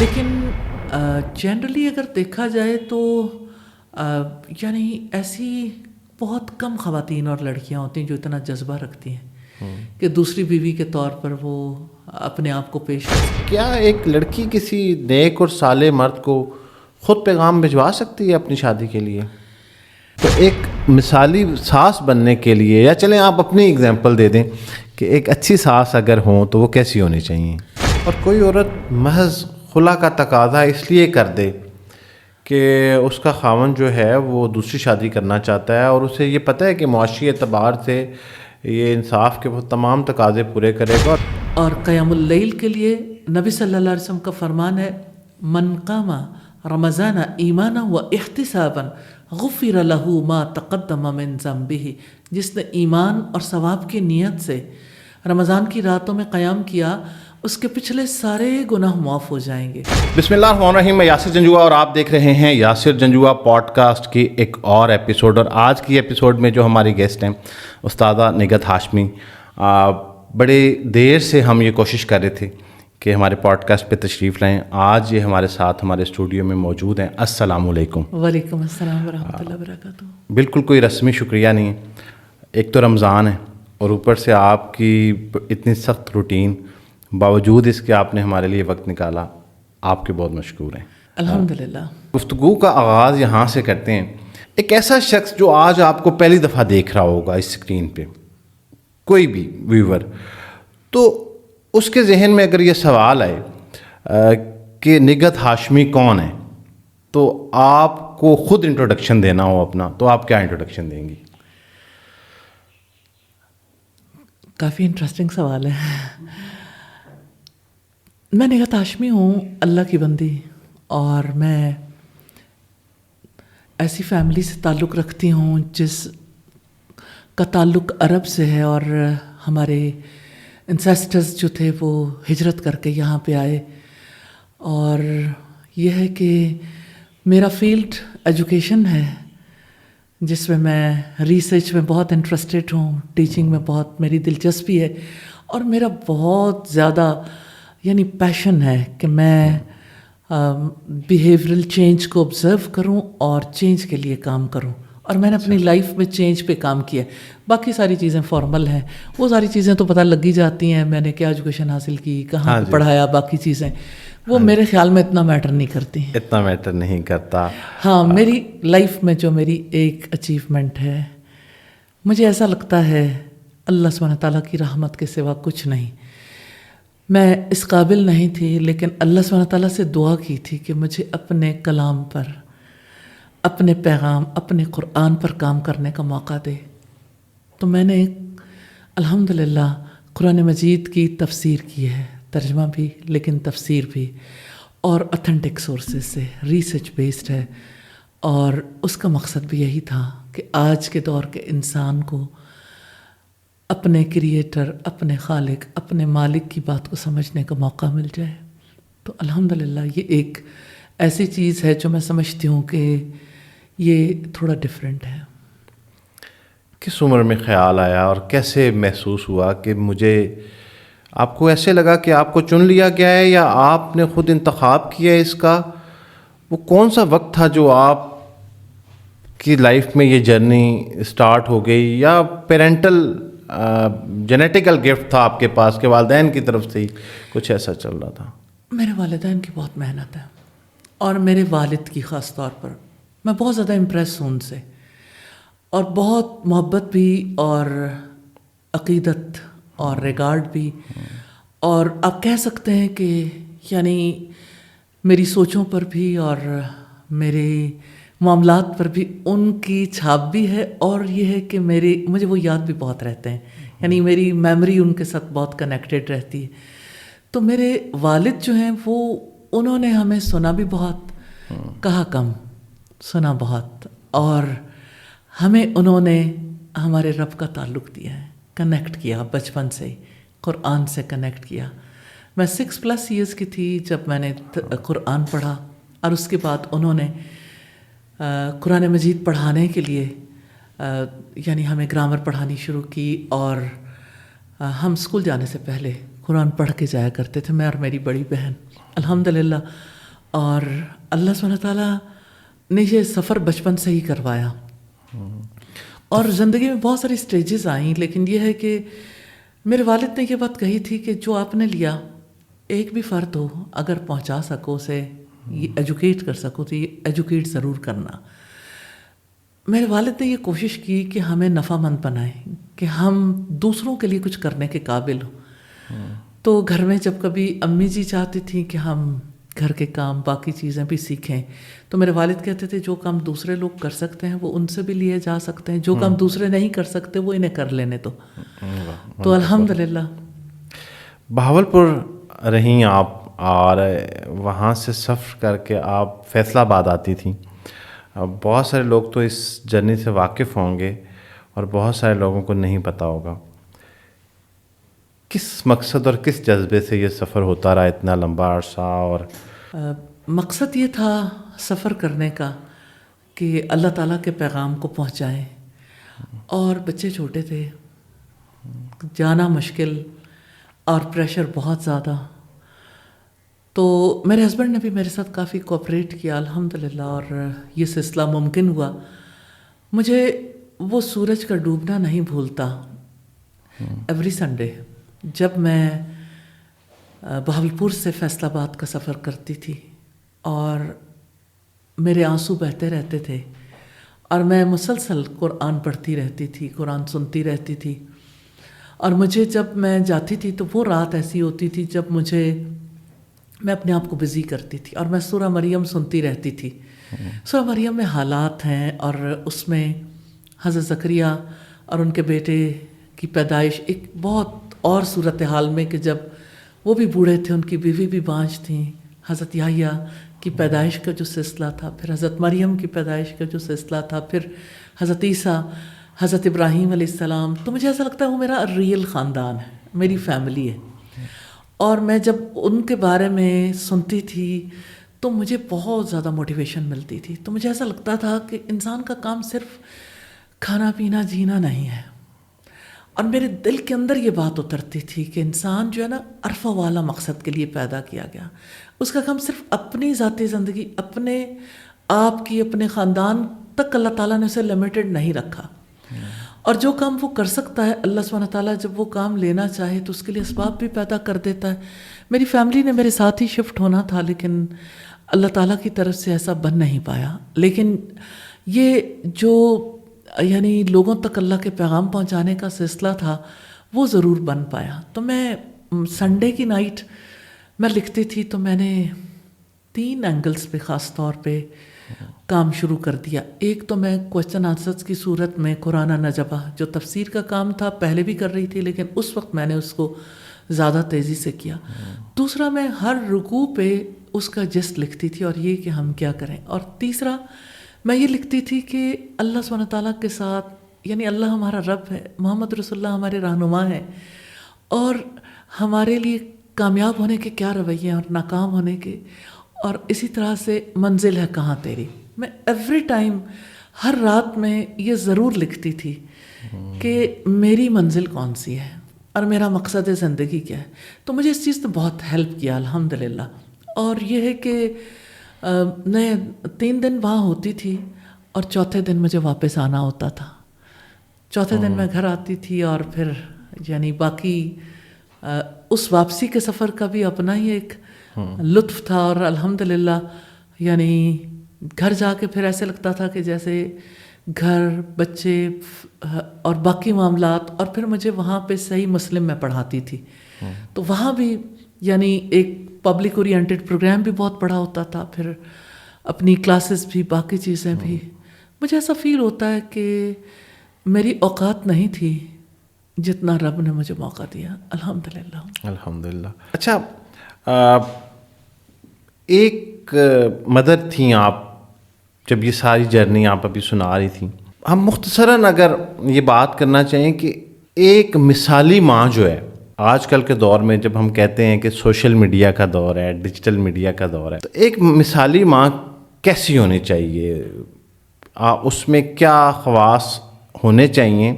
لیکن جنرلی اگر دیکھا جائے تو یعنی ایسی بہت کم خواتین اور لڑکیاں ہوتی ہیں جو اتنا جذبہ رکھتی ہیں کہ دوسری بیوی کے طور پر وہ اپنے آپ کو پیش کریں. کیا ایک لڑکی کسی نیک اور صالح مرد کو خود پیغام بھجوا سکتی ہے اپنی شادی کے لیے؟ تو ایک مثالی ساس بننے کے لیے، یا چلیں آپ اپنی اگزامپل دے دیں کہ ایک اچھی ساس اگر ہوں تو وہ کیسی ہونی چاہیے؟ اور کوئی عورت محض خلا کا تقاضا اس لیے کر دے کہ اس کا خاوند جو ہے وہ دوسری شادی کرنا چاہتا ہے اور اسے یہ پتہ ہے کہ معاشی اعتبار سے یہ انصاف کے وہ تمام تقاضے پورے کرے گا. اور قیام اللیل کے لیے نبی صلی اللہ علیہ وسلم کا فرمان ہے من قام رمضان ایمانا و احتسابا غفر له ما تقدم من ذنبه. جس نے ایمان اور ثواب کی نیت سے رمضان کی راتوں میں قیام کیا اس کے پچھلے سارے گناہ معاف ہو جائیں گے. بسم اللہ الرحمن الرحیم. میں یاسر جنجوعہ اور آپ دیکھ رہے ہیں یاسر جنجوعہ پوڈ کاسٹ کی ایک اور ایپیسوڈ. اور آج کی ایپیسوڈ میں جو ہماری گیسٹ ہیں استاذہ نگہت ہاشمی، بڑے دیر سے ہم یہ کوشش کر رہے تھے کہ ہمارے پوڈ کاسٹ پہ تشریف لائیں. آج یہ ہمارے ساتھ ہمارے اسٹوڈیو میں موجود ہیں. السلام علیکم. وعلیکم السلام ورحمۃ اللہ وبرکاتہ. بالکل کوئی رسمی شکریہ نہیں ہے. ایک تو رمضان ہے اور اوپر سے آپ کی اتنی سخت روٹین، باوجود اس کے آپ نے ہمارے لیے وقت نکالا، آپ کے بہت مشکور ہیں. الحمدللہ. گفتگو کا آغاز یہاں سے کرتے ہیں. ایک ایسا شخص جو آج آپ کو پہلی دفعہ دیکھ رہا ہوگا اس اسکرین پہ، کوئی بھی ویور، تو اس کے ذہن میں اگر یہ سوال آئے کہ نگہت ہاشمی کون ہے، تو آپ کو خود انٹروڈکشن دینا ہو اپنا، تو آپ کیا انٹروڈکشن دیں گی؟ کافی انٹرسٹنگ سوال ہے. میں نگہت ہاشمی ہوں، اللہ کی بندی، اور میں ایسی فیملی سے تعلق رکھتی ہوں جس کا تعلق عرب سے ہے، اور ہمارے انسیسٹرز جو تھے وہ ہجرت کر کے یہاں پہ آئے. اور یہ ہے کہ میرا فیلڈ ایجوکیشن ہے، جس میں ریسرچ میں بہت انٹرسٹڈ ہوں، ٹیچنگ میں بہت میری دلچسپی ہے، اور میرا بہت زیادہ یعنی پیشن ہے کہ میں بیہیورل چینج کو آبزرو کروں اور چینج کے لیے کام کروں. اور میں نے اپنی لائف میں چینج پہ کام کیا. باقی ساری چیزیں فارمل ہیں، وہ ساری چیزیں تو پتہ لگ ہی جاتی ہیں، میں نے کیا ایجوکیشن حاصل کی، کہاں پڑھایا، باقی چیزیں وہ میرے خیال میں اتنا میٹر نہیں کرتی. اتنا میٹر نہیں کرتا. ہاں، میری لائف میں جو میری ایک اچیومنٹ ہے، مجھے ایسا لگتا ہے اللہ سبحانہ تعالیٰ کی رحمت کے سوا کچھ نہیں. میں اس قابل نہیں تھی، لیکن اللہ سبحانہ تعالیٰ سے دعا کی تھی کہ مجھے اپنے کلام پر، اپنے پیغام، اپنے قرآن پر کام کرنے کا موقع دے. تو میں نے الحمدللہ قرآن مجید کی تفسیر کی ہے، ترجمہ بھی لیکن تفسیر بھی، اور اتھینٹک سورسز سے، ریسرچ بیسڈ ہے. اور اس کا مقصد بھی یہی تھا کہ آج کے دور کے انسان کو اپنے کریٹر، اپنے خالق، اپنے مالک کی بات کو سمجھنے کا موقع مل جائے. تو الحمدللہ یہ ایک ایسی چیز ہے جو میں سمجھتی ہوں کہ یہ تھوڑا ڈیفرنٹ ہے. کس عمر میں خیال آیا اور کیسے محسوس ہوا کہ مجھے، آپ کو ایسے لگا کہ آپ کو چن لیا گیا ہے یا آپ نے خود انتخاب کیا ہے اس کا؟ وہ کون سا وقت تھا جو آپ کی لائف میں یہ جرنی اسٹارٹ ہو گئی، یا پیرنٹل جینیٹیکل گفٹ تھا آپ کے پاس کہ والدین کی طرف سے ہی کچھ ایسا چل رہا تھا؟ میرے والدین کی بہت محنت ہے، اور میرے والد کی خاص طور پر میں بہت زیادہ امپریس ہوں ان سے، اور بہت محبت بھی اور عقیدت اور ریگارڈ بھی. اور آپ کہہ سکتے ہیں کہ یعنی میری سوچوں پر بھی اور میرے معاملات پر بھی ان کی چھاپ بھی ہے. اور یہ ہے کہ مجھے وہ یاد بھی بہت رہتے ہیں، یعنی میری میموری ان کے ساتھ بہت کنیکٹڈ رہتی ہے. تو میرے والد جو ہیں وہ انہوں نے ہمیں سنا بھی بہت، کہا کم، سنا بہت، اور ہمیں انہوں نے ہمارے رب کا تعلق دیا ہے، کنیکٹ کیا بچپن سے ہی، قرآن سے کنیکٹ کیا. میں 6+ ایئرس کی تھی جب میں نے قرآن پڑھا، اور اس کے بعد انہوں نے قرآن مجید پڑھانے کے لیے یعنی ہمیں گرامر پڑھانی شروع کی، اور ہم اسکول جانے سے پہلے قرآن پڑھ کے جایا کرتے تھے، میں اور میری بڑی بہن الحمدللہ. اور اللہ سبحانہ تعالیٰ نے یہ سفر بچپن سے ہی کروایا. اور زندگی میں بہت ساری سٹیجز آئیں، لیکن یہ ہے کہ میرے والد نے یہ بات کہی تھی کہ جو آپ نے لیا ایک بھی فرد ہو اگر پہنچا سکو اسے، یہ ایجوکیٹ کر سکو تو یہ ایجوکیٹ ضرور کرنا. میرے والد نے یہ کوشش کی کہ ہمیں نفع مند بنائیں، کہ ہم دوسروں کے لیے کچھ کرنے کے قابل ہوں. تو گھر میں جب کبھی امی جی چاہتی تھیں کہ ہم گھر کے کام باقی چیزیں بھی سیکھیں، تو میرے والد کہتے تھے جو کام دوسرے لوگ کر سکتے ہیں وہ ان سے بھی لیے جا سکتے ہیں، جو کام دوسرے نہیں کر سکتے وہ انہیں کر لینے دو. تو الحمدللہ. بہاولپور رہیں آپ اور وہاں سے سفر کر کے آپ فیصل آباد آتی تھیں. بہت سارے لوگ تو اس جرنی سے واقف ہوں گے اور بہت سارے لوگوں کو نہیں پتہ ہوگا. کس مقصد اور کس جذبے سے یہ سفر ہوتا رہا اتنا لمبا عرصہ؟ اور مقصد یہ تھا سفر کرنے کا کہ اللہ تعالیٰ کے پیغام کو پہنچائیں. اور بچے چھوٹے تھے، جانا مشکل اور پریشر بہت زیادہ. تو میرے ہسبینڈ نے بھی میرے ساتھ کافی کوآپریٹ کیا الحمدللہ، اور یہ سلسلہ ممکن ہوا. مجھے وہ سورج کا ڈوبنا نہیں بھولتا. ایوری سنڈے جب میں بہاولپور سے فیصل آباد کا سفر کرتی تھی اور میرے آنسو بہتے رہتے تھے اور میں مسلسل قرآن پڑھتی رہتی تھی، قرآن سنتی رہتی تھی. اور مجھے جب میں جاتی تھی تو وہ رات ایسی ہوتی تھی جب میں اپنے آپ کو بزی کرتی تھی اور میں سورہ مریم سنتی رہتی تھی. سورہ مریم میں حالات ہیں اور اس میں حضرت زکریا اور ان کے بیٹے کی پیدائش ایک بہت اور صورتحال میں کہ جب وہ بھی بوڑھے تھے، ان کی بیوی بھی بانجھ تھیں، حضرت یحییٰ کی پیدائش کا جو سلسلہ تھا، پھر حضرت مریم کی پیدائش کا جو سلسلہ تھا، پھر حضرت عیسیٰ، حضرت ابراہیم علیہ السلام. تو مجھے ایسا لگتا ہے وہ میرا ریئل خاندان ہے، میری فیملی ہے. اور میں جب ان کے بارے میں سنتی تھی تو مجھے بہت زیادہ موٹیویشن ملتی تھی. تو مجھے ایسا لگتا تھا کہ انسان کا کام صرف کھانا پینا جینا نہیں ہے. اور میرے دل کے اندر یہ بات اترتی تھی کہ انسان جو ہے نا عرفہ والا مقصد کے لیے پیدا کیا گیا. اس کا کام صرف اپنی ذاتی زندگی، اپنے آپ کی، اپنے خاندان تک اللہ تعالیٰ نے اسے لمیٹڈ نہیں رکھا. اور جو کام وہ کر سکتا ہے اللہ سبحانہ تعالیٰ جب وہ کام لینا چاہے تو اس کے لیے اسباب بھی پیدا کر دیتا ہے. میری فیملی نے میرے ساتھ ہی شفٹ ہونا تھا لیکن اللہ تعالیٰ کی طرف سے ایسا بن نہیں پایا. لیکن یہ جو یعنی لوگوں تک اللہ کے پیغام پہنچانے کا سلسلہ تھا وہ ضرور بن پایا. تو میں سنڈے کی نائٹ میں لکھتی تھی تو میں نے 3 اینگلز پہ خاص طور پہ کام شروع کر دیا. ایک تو میں کوسچن آنسرز کی صورت میں قرآن نجبہ جو تفسیر کا کام تھا پہلے بھی کر رہی تھی لیکن اس وقت میں نے اس کو زیادہ تیزی سے کیا. دوسرا میں ہر رکوع پہ اس کا جسٹ لکھتی تھی اور یہ کہ ہم کیا کریں. اور تیسرا میں یہ لکھتی تھی کہ اللہ سبحانہ تعالیٰ کے ساتھ یعنی اللہ ہمارا رب ہے، محمد رسول اللہ ہمارے رہنما ہیں، اور ہمارے لیے کامیاب ہونے کے کیا رویے ہیں اور ناکام ہونے کے، اور اسی طرح سے منزل ہے کہاں تیری. میں ایوری ٹائم ہر رات میں یہ ضرور لکھتی تھی کہ میری منزل کون سی ہے اور میرا مقصد زندگی کیا ہے. تو مجھے اس چیز نے بہت ہیلپ کیا الحمدللہ. اور یہ ہے کہ میں 3 دن وہاں ہوتی تھی اور چوتھے دن مجھے واپس آنا ہوتا تھا. چوتھے دن میں گھر آتی تھی اور پھر یعنی باقی اس واپسی کے سفر کا بھی اپنا ہی ایک لطف تھا. اور الحمدللہ یعنی گھر جا کے پھر ایسے لگتا تھا کہ جیسے گھر، بچے اور باقی معاملات. اور پھر مجھے وہاں پہ صحیح مسلم میں پڑھاتی تھی تو وہاں بھی یعنی ایک پبلک اورینٹڈ پروگرام بھی بہت بڑا ہوتا تھا، پھر اپنی کلاسز بھی، باقی چیزیں بھی. مجھے ایسا فیل ہوتا ہے کہ میری اوقات نہیں تھی جتنا رب نے مجھے موقع دیا الحمدللہ. الحمدللہ. اچھا، ایک مدر تھیں آپ جب یہ ساری جرنی آپ ابھی سنا رہی تھیں. ہم مختصراً اگر یہ بات کرنا چاہیں کہ ایک مثالی ماں جو ہے آج کل کے دور میں، جب ہم کہتے ہیں کہ سوشل میڈیا کا دور ہے، ڈیجیٹل میڈیا کا دور ہے، تو ایک مثالی ماں کیسی ہونی چاہیے؟ اس میں کیا خواص ہونے چاہیے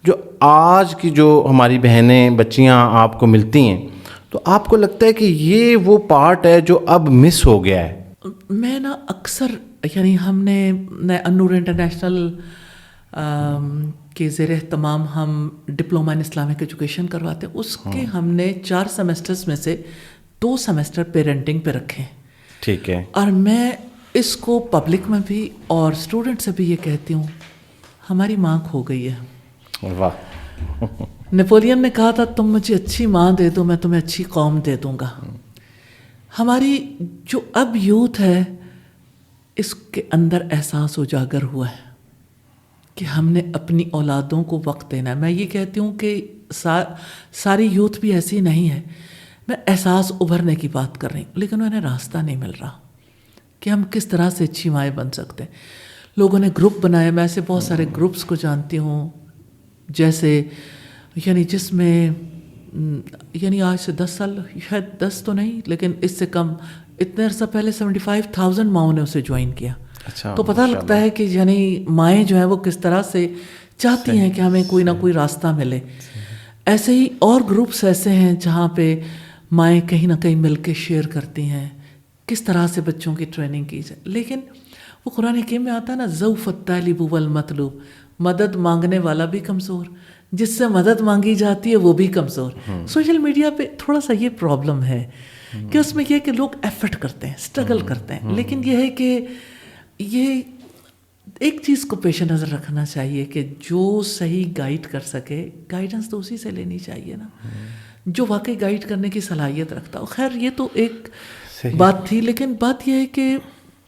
جو آج کی جو ہماری بہنیں، بچیاں آپ کو ملتی ہیں تو آپ کو لگتا ہے کہ یہ وہ پارٹ ہے جو اب مس ہو گیا ہے؟ میں نا اکثر یعنی ہم نے انور انٹرنیشنل کے زیر اہتمام ہم ڈپلومہ ان اسلامک ایجوکیشن کرواتے ہیں. اس کے ہم نے 4 سیمسٹرز میں سے 2 سیمسٹر پیرنٹنگ پہ رکھے ہیں. ٹھیک ہے. اور میں اس کو پبلک میں بھی اور اسٹوڈنٹ سے بھی یہ کہتی ہوں, ہماری ماں کھو گئی ہے. واہ. نیپولین نے کہا تھا تم مجھے اچھی ماں دے دو میں تمہیں اچھی قوم دے دوں گا. ہماری جو اب یوتھ ہے اس کے اندر احساس اجاگر ہوا ہے کہ ہم نے اپنی اولادوں کو وقت دینا ہے. میں یہ کہتی ہوں کہ ساری یوتھ بھی ایسی نہیں ہے. میں احساس ابھرنے کی بات کر رہی ہوں, لیکن انہیں راستہ نہیں مل رہا کہ ہم کس طرح سے اچھی مائیں بن سکتے ہیں. لوگوں نے گروپ بنائے, میں ایسے بہت سارے گروپس کو جانتی ہوں جیسے یعنی جس میں یعنی آج سے 10 سال, شاید 10 تو نہیں لیکن اس سے کم, اتنے عرصہ پہلے 75,000 ماؤں نے اسے جوائن کیا. تو پتہ لگتا ہے کہ یعنی مائیں جو ہیں وہ کس طرح سے چاہتی ہیں کہ ہمیں کوئی نہ کوئی راستہ ملے. ایسے ہی اور گروپس ایسے ہیں جہاں پہ مائیں کہیں نہ کہیں مل کے شیئر کرتی ہیں کس طرح سے بچوں کی ٹریننگ کی جائے. لیکن وہ قرآن حکیم میں آتا ہے نا, ضعف الطالب والمطلوب, مدد مانگنے والا بھی کمزور, جس سے مدد مانگی جاتی ہے وہ بھی کمزور. سوشل میڈیا پہ تھوڑا سا یہ پرابلم ہے کہ اس میں یہ کہ لوگ ایفرٹ کرتے ہیں, اسٹرگل کرتے ہیں, لیکن یہ ہے کہ یہ ایک چیز کو پیش نظر رکھنا چاہیے کہ جو صحیح گائیڈ کر سکے گائیڈنس تو اسی سے لینی چاہیے نا, جو واقعی گائیڈ کرنے کی صلاحیت رکھتا ہو. خیر یہ تو ایک بات تھی, لیکن بات یہ ہے کہ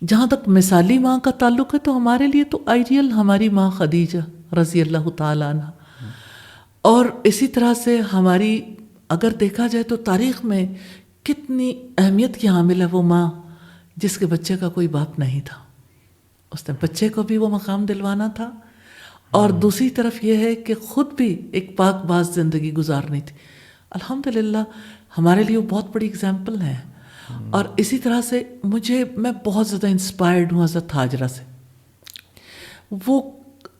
جہاں تک مثالی ماں کا تعلق ہے تو ہمارے لیے تو آئیڈیل ہماری ماں خدیجہ رضی اللہ تعالیٰ عنہ. اور اسی طرح سے ہماری اگر دیکھا جائے تو تاریخ میں کتنی اہمیت کی حامل ہے وہ ماں جس کے بچے کا کوئی باپ نہیں تھا. اس نے بچے کو بھی وہ مقام دلوانا تھا اور دوسری طرف یہ ہے کہ خود بھی ایک پاک باز زندگی گزارنی تھی. الحمدللہ ہمارے لیے وہ بہت بڑی اگزامپل ہے. اور اسی طرح سے میں بہت زیادہ انسپائرڈ ہوں حضرت ہاجرہ سے. وہ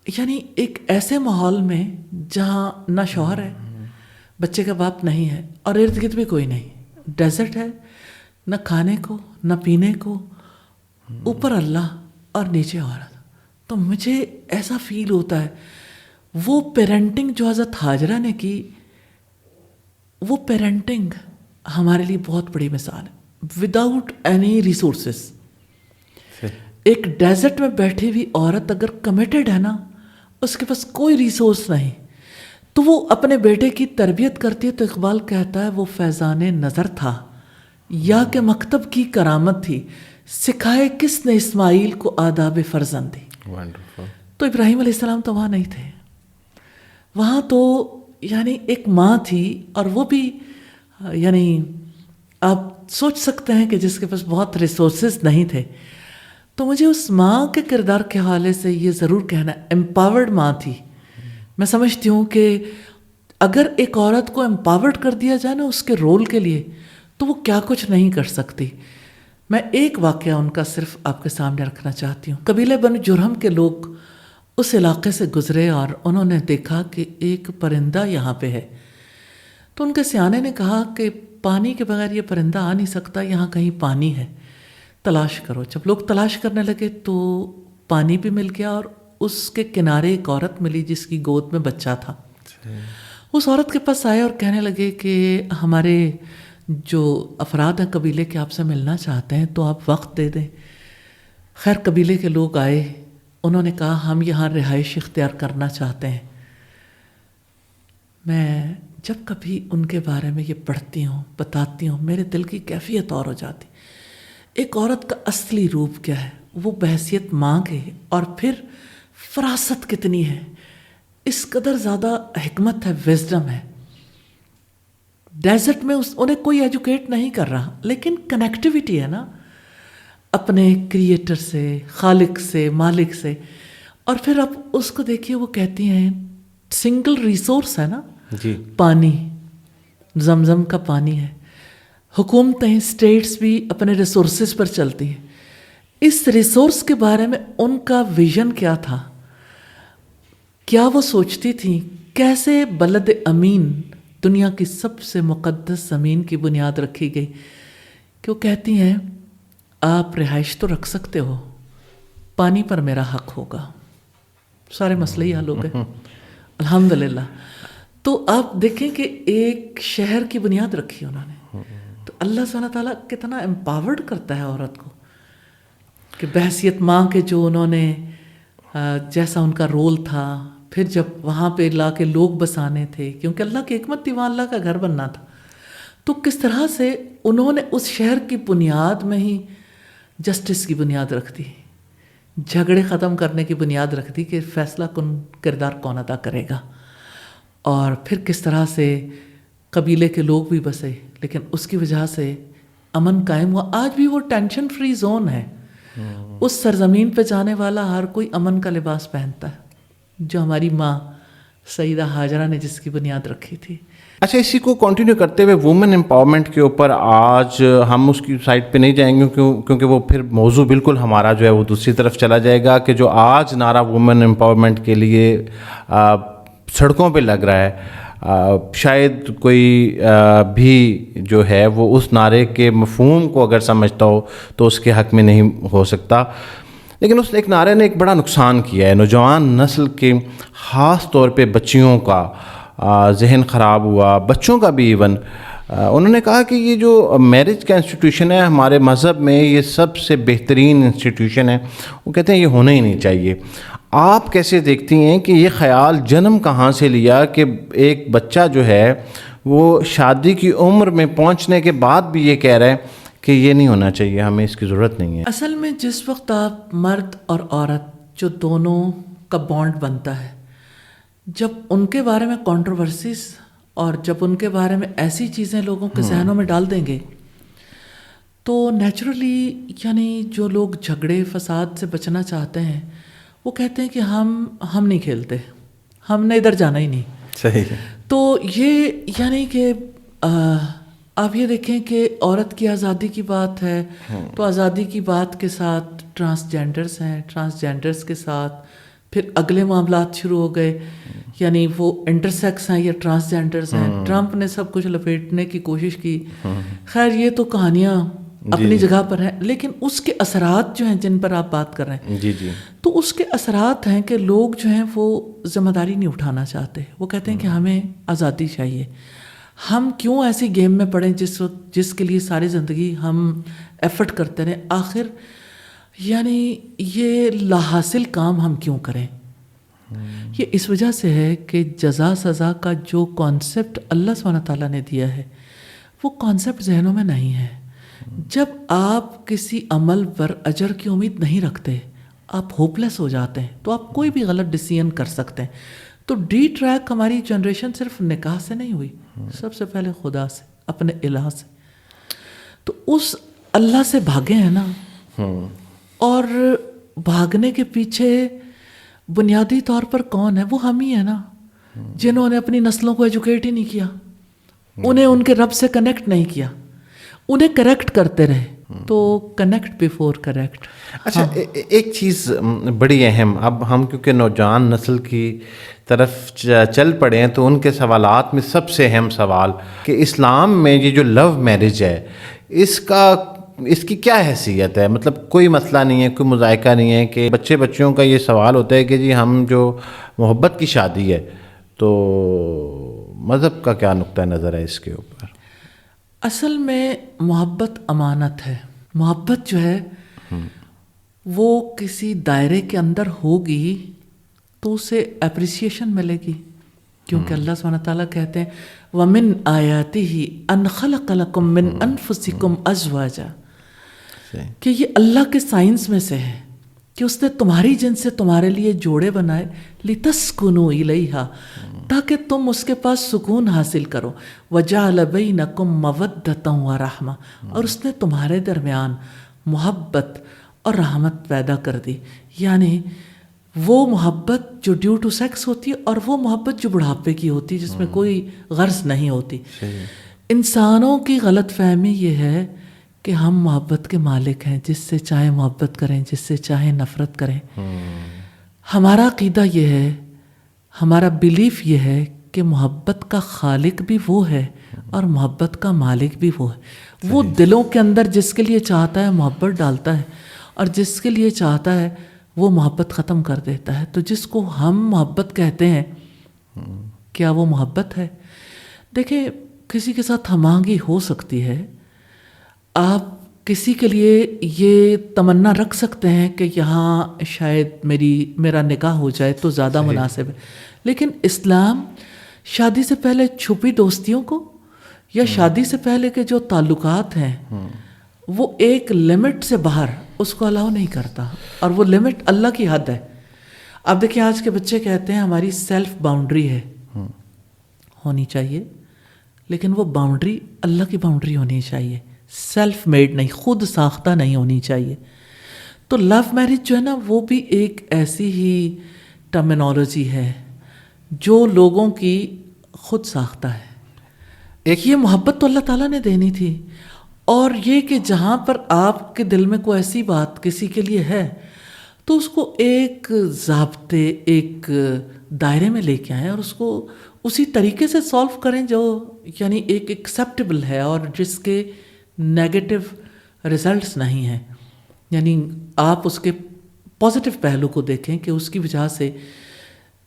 یعنی ایک ایسے ماحول میں جہاں نہ شوہر ہے, بچے کا باپ نہیں ہے اور ارد گرد بھی کوئی نہیں, ڈیزرٹ ہے, نہ کھانے کو نہ پینے کو, اوپر اللہ اور نیچے عورت. تو مجھے ایسا فیل ہوتا ہے وہ پیرنٹنگ جو حضرت ہاجرہ نے کی, وہ پیرنٹنگ ہمارے لیے بہت بڑی مثال ہے. وداؤٹ اینی ریسورسز, ایک ڈیزرٹ میں بیٹھی ہوئی عورت اگر کمیٹڈ ہے نا, اس کے پاس کوئی ریسورس نہیں, تو وہ اپنے بیٹے کی تربیت کرتی ہے. تو اقبال کہتا ہے وہ فیضان نظر تھا یا کہ مکتب کی کرامت تھی, سکھائے کس نے اسماعیل کو آداب فرزندی. تو ابراہیم علیہ السلام تو وہاں نہیں تھے, وہاں تو یعنی ایک ماں تھی, اور وہ بھی یعنی آپ سوچ سکتے ہیں کہ جس کے پاس بہت ریسورسز نہیں تھے. تو مجھے اس ماں کے کردار کے حوالے سے یہ ضرور کہنا, امپاورڈ ماں تھی. میں سمجھتی ہوں کہ اگر ایک عورت کو امپاورڈ کر دیا جائے نا اس کے رول کے لیے, تو وہ کیا کچھ نہیں کر سکتی. میں ایک واقعہ ان کا صرف آپ کے سامنے رکھنا چاہتی ہوں. قبیلہ بنو جرہم کے لوگ اس علاقے سے گزرے اور انہوں نے دیکھا کہ ایک پرندہ یہاں پہ ہے. تو ان کے سیانے نے کہا کہ پانی کے بغیر یہ پرندہ آ نہیں سکتا, یہاں کہیں پانی ہے, تلاش کرو. جب لوگ تلاش کرنے لگے تو پانی بھی مل گیا, اور اس کے کنارے ایک عورت ملی جس کی گود میں بچہ تھا. اس عورت کے پاس آئے اور کہنے لگے کہ ہمارے جو افراد ہیں قبیلے کے آپ سے ملنا چاہتے ہیں, تو آپ وقت دے دیں. خیر قبیلے کے لوگ آئے, انہوں نے کہا ہم یہاں رہائش اختیار کرنا چاہتے ہیں. میں جب کبھی ان کے بارے میں یہ پڑھتی ہوں, بتاتی ہوں, میرے دل کی کیفیت اور ہو جاتی. ایک عورت کا اصلی روپ کیا ہے, وہ بحیثیت ماں کے, اور پھر فراست کتنی ہے, اس قدر زیادہ حکمت ہے, وزڈم ہے. ڈیزرٹ میں انہیں کوئی ایجوکیٹ نہیں کر رہا, لیکن کنیکٹیویٹی ہے نا اپنے کریٹر سے, خالق سے, مالک سے. اور پھر اب اس کو دیکھیے, وہ کہتی ہیں سنگل ریسورس ہے نا جی, پانی, زمزم کا پانی ہے. حکومتیں, اسٹیٹس بھی اپنے ریسورسز پر چلتی ہیں. اس ریسورس کے بارے میں ان کا ویژن کیا تھا, کیا وہ سوچتی تھیں کیسے بلد امین دنیا کی سب سے مقدس زمین کی بنیاد رکھی گئی کہ وہ کہتی ہیں آپ رہائش تو رکھ سکتے ہو، پانی پر میرا حق ہوگا. سارے مسئلے ہی حل ہو گئے الحمدللہ. تو آپ دیکھیں کہ ایک شہر کی بنیاد رکھی انہوں نے. تو اللہ سبحانہ تعالیٰ کتنا امپاورڈ کرتا ہے عورت کو کہ بحیثیت ماں کے جو انہوں نے جیسا ان کا رول تھا، پھر جب وہاں پہ لا کے لوگ بسانے تھے، کیونکہ اللہ کی حکمت تھی وہاں اللہ کا گھر بننا تھا، تو کس طرح سے انہوں نے اس شہر کی بنیاد میں ہی جسٹس کی بنیاد رکھ دی، جھگڑے ختم کرنے کی بنیاد رکھ دی کہ فیصلہ کن کردار کون ادا کرے گا. اور پھر کس طرح سے قبیلے کے لوگ بھی بسے، لیکن اس کی وجہ سے امن قائم ہوا. آج بھی وہ ٹینشن فری زون ہے. اس سرزمین پہ جانے والا ہر کوئی امن کا لباس پہنتا ہے، جو ہماری ماں سیدہ ہاجرہ نے جس کی بنیاد رکھی تھی. اچھا، اسی کو کنٹینیو کرتے ہوئے وومن امپاورمنٹ کے اوپر آج ہم اس کی سائٹ پہ نہیں جائیں گے کیونکہ وہ پھر موضوع بالکل ہمارا جو ہے وہ دوسری طرف چلا جائے گا کہ جو آج نعرہ وومن امپاورمنٹ کے لیے سڑکوں پہ لگ رہا ہے، شاید کوئی بھی جو ہے وہ اس نعرے کے مفہوم کو اگر سمجھتا ہو تو اس کے حق میں نہیں ہو سکتا. لیکن اس ایک نعرے نے ایک بڑا نقصان کیا ہے، نوجوان نسل کے خاص طور پہ بچیوں کا ذہن خراب ہوا، بچوں کا بھی ایون. انہوں نے کہا کہ یہ جو میرج کا انسٹیٹیوشن ہے ہمارے مذہب میں یہ سب سے بہترین انسٹیٹیوشن ہے، وہ کہتے ہیں یہ ہونا ہی نہیں چاہیے. آپ کیسے دیکھتی ہیں کہ یہ خیال جنم کہاں سے لیا کہ ایک بچہ جو ہے وہ شادی کی عمر میں پہنچنے کے بعد بھی یہ کہہ رہا ہے کہ یہ نہیں ہونا چاہیے، ہمیں اس کی ضرورت نہیں ہے؟ اصل میں جس وقت آپ مرد اور عورت جو دونوں کا بانڈ بنتا ہے، جب ان کے بارے میں کنٹروورسیز اور جب ان کے بارے میں ایسی چیزیں لوگوں کے ذہنوں میں ڈال دیں گے تو نیچرلی یعنی جو لوگ جھگڑے فساد سے بچنا چاہتے ہیں وہ کہتے ہیں کہ ہم نہیں کھیلتے، ہم نے ادھر جانا ہی نہیں. صحیح ہے. تو یہ یعنی کہ آپ یہ دیکھیں کہ عورت کی آزادی کی بات ہے تو آزادی کی بات کے ساتھ ٹرانسجینڈرز ہیں، ٹرانسجینڈرز کے ساتھ پھر اگلے معاملات شروع ہو گئے، یعنی وہ انٹرسیکس ہیں یا ٹرانسجینڈرز ہیں. ٹرمپ نے سب کچھ لپیٹنے کی کوشش کی. خیر یہ تو کہانیاں اپنی جگہ پر ہیں، لیکن اس کے اثرات جو ہیں جن پر آپ بات کر رہے ہیں جی جی تو اس کے اثرات ہیں کہ لوگ جو ہیں وہ ذمہ داری نہیں اٹھانا چاہتے. وہ کہتے ہیں کہ ہمیں آزادی چاہیے. ہم کیوں ایسی گیم میں پڑیں جس کے لیے ساری زندگی ہم ایفرٹ کرتے رہیں، آخر یعنی یہ لاحاصل کام ہم کیوں کریں؟ یہ اس وجہ سے ہے کہ جزا سزا کا جو کانسیپٹ اللہ سبحانہ تعالیٰ نے دیا ہے وہ کانسیپٹ ذہنوں میں نہیں ہے. جب آپ کسی عمل پر اجر کی امید نہیں رکھتے، آپ ہوپلیس ہو جاتے ہیں تو آپ کوئی بھی غلط ڈیسیژن کر سکتے ہیں. تو ڈی ٹریک ہماری جنریشن صرف نکاح سے نہیں ہوئی، سب سے پہلے خدا سے، اپنے الہ سے. تو اس اللہ سے بھاگے ہیں نا، اور بھاگنے کے پیچھے بنیادی طور پر کون ہے؟ وہ ہم ہی ہیں نا، جنہوں نے اپنی نسلوں کو ایجوکیٹ ہی نہیں کیا، انہیں ان کے رب سے کنیکٹ نہیں کیا، انہیں کریکٹ کرتے رہے. تو کنیکٹ بیفور کریکٹ. اچھا ایک چیز بڑی اہم، اب ہم کیونکہ نوجوان نسل کی طرف چل پڑے ہیں تو ان کے سوالات میں سب سے اہم سوال کہ اسلام میں یہ جو لو میرج ہے اس کی کیا حیثیت ہے؟ مطلب کوئی مسئلہ نہیں ہے، کوئی مذائقہ نہیں ہے کہ بچوں کا یہ سوال ہوتا ہے کہ جی ہم جو محبت کی شادی ہے تو مذہب کا کیا نقطہ نظر ہے اس کے اوپر؟ اصل میں محبت امانت ہے. محبت جو ہے وہ کسی دائرے کے اندر ہوگی تو اسے اپریسیشن ملے گی، کیونکہ اللہ سبحانہ تعالیٰ کہتے ہیں وَمِنْ آیَاتِهِ أَنْ خَلَقَ لَكُم مِّنْ أَنفُسِكُمْ أَزْوَاجًا، کہ یہ اللہ کے سائنس میں سے ہے کہ اس نے تمہاری جن سے تمہارے لیے جوڑے بنائے لِتَسْكُنُوا إِلَيْهَا، تاکہ تم اس کے پاس سکون حاصل کرو. وَجَعَلَ بَيْنَكُم مَّوَدَّةً وَرَحْمَةً، اور اس نے تمہارے درمیان محبت اور رحمت پیدا کر دی. یعنی وہ محبت جو ڈیو ٹو سیکس ہوتی ہے اور وہ محبت جو بڑھاپے کی ہوتی ہے جس میں کوئی غرض نہیں ہوتی. انسانوں کی غلط فہمی یہ ہے کہ ہم محبت کے مالک ہیں، جس سے چاہے محبت کریں، جس سے چاہے نفرت کریں. ہمارا عقیدہ یہ ہے، ہمارا بیلیف یہ ہے کہ محبت کا خالق بھی وہ ہے اور محبت کا مالک بھی وہ ہے. وہ دلوں کے اندر جس کے لیے چاہتا ہے محبت ڈالتا ہے اور جس کے لیے چاہتا ہے وہ محبت ختم کر دیتا ہے. تو جس کو ہم محبت کہتے ہیں کیا وہ محبت ہے؟ دیکھیں کسی کے ساتھ ہم آہنگی ہو سکتی ہے. آپ کسی کے لیے یہ تمنا رکھ سکتے ہیں کہ یہاں شاید میرا نکاح ہو جائے تو زیادہ مناسب ہے. لیکن اسلام شادی سے پہلے چھپی دوستیوں کو یا شادی سے پہلے کے جو تعلقات ہیں وہ ایک لمٹ سے باہر اس کو الاؤ نہیں کرتا. اور وہ لمٹ اللہ کی حد ہے. اب دیکھیں آج کے بچے کہتے ہیں ہماری سیلف باؤنڈری ہے. ہونی چاہیے لیکن وہ باؤنڈری اللہ کی باؤنڈری ہونی چاہیے, سیلف میڈ نہیں, خود ساختہ نہیں ہونی چاہیے. تو لو میرج جو ہے نا وہ بھی ایک ایسی ہی ٹرمینالوجی ہے جو لوگوں کی خود ساختہ ہے. ایک یہ محبت تو اللہ تعالیٰ نے دینی تھی, اور یہ کہ جہاں پر آپ کے دل میں کوئی ایسی بات کسی کے لیے ہے تو اس کو ایک ضابطے ایک دائرے میں لے کے آئیں اور اس کو اسی طریقے سے سولو کریں جو یعنی ایک ایکسیپٹیبل ہے اور جس کے نیگیٹو ریزلٹس نہیں ہیں. یعنی آپ اس کے پازیٹیو پہلو کو دیکھیں کہ اس کی وجہ سے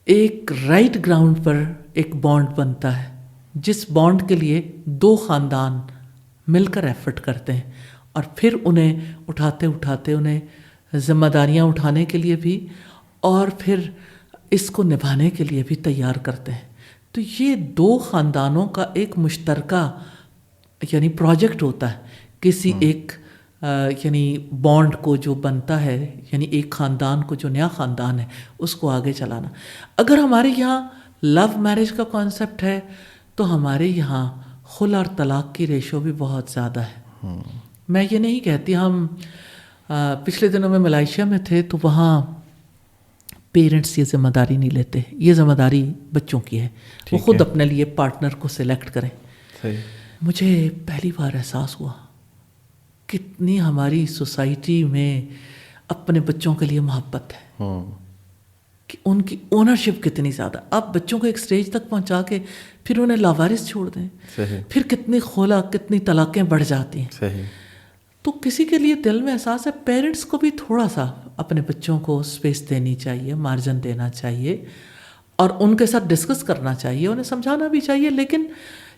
ایک رائٹ گراؤنڈ پر ایک بانڈ بنتا ہے جس بانڈ کے لیے دو خاندان مل کر ایفرٹ کرتے ہیں اور پھر انہیں اٹھاتے انہیں ذمہ داریاں اٹھانے کے لیے بھی اور پھر اس کو نبھانے کے لیے بھی تیار کرتے ہیں. تو یہ دو خاندانوں کا ایک مشترکہ یعنی پروجیکٹ ہوتا ہے کسی ایک یعنی بانڈ کو جو بنتا ہے, یعنی ایک خاندان کو جو نیا خاندان ہے اس کو آگے چلانا. اگر ہمارے یہاں لو میرج کا کانسیپٹ ہے تو ہمارے یہاں خلا اور طلاق کی ریشو بھی بہت زیادہ ہے. میں یہ نہیں کہتی, ہم پچھلے دنوں میں ملائیشیا میں تھے تو وہاں پیرنٹس یہ ذمہ داری نہیں لیتے, یہ ذمہ داری بچوں کی ہے, وہ خود اپنے لیے پارٹنر کو سلیکٹ کریں. مجھے پہلی بار احساس ہوا کتنی ہماری سوسائٹی میں اپنے بچوں کے لیے محبت ہے, کہ ان کی اونرشپ کتنی زیادہ. آپ بچوں کو ایک سٹیج تک پہنچا کے پھر انہیں لاوارث چھوڑ دیں, پھر کتنی خلا کتنی طلاقیں بڑھ جاتی ہیں. تو کسی کے لیے دل میں احساس ہے پیرنٹس کو بھی تھوڑا سا اپنے بچوں کو اسپیس دینی چاہیے, مارجن دینا چاہیے اور ان کے ساتھ ڈسکس کرنا چاہیے, انہیں سمجھانا بھی چاہیے. لیکن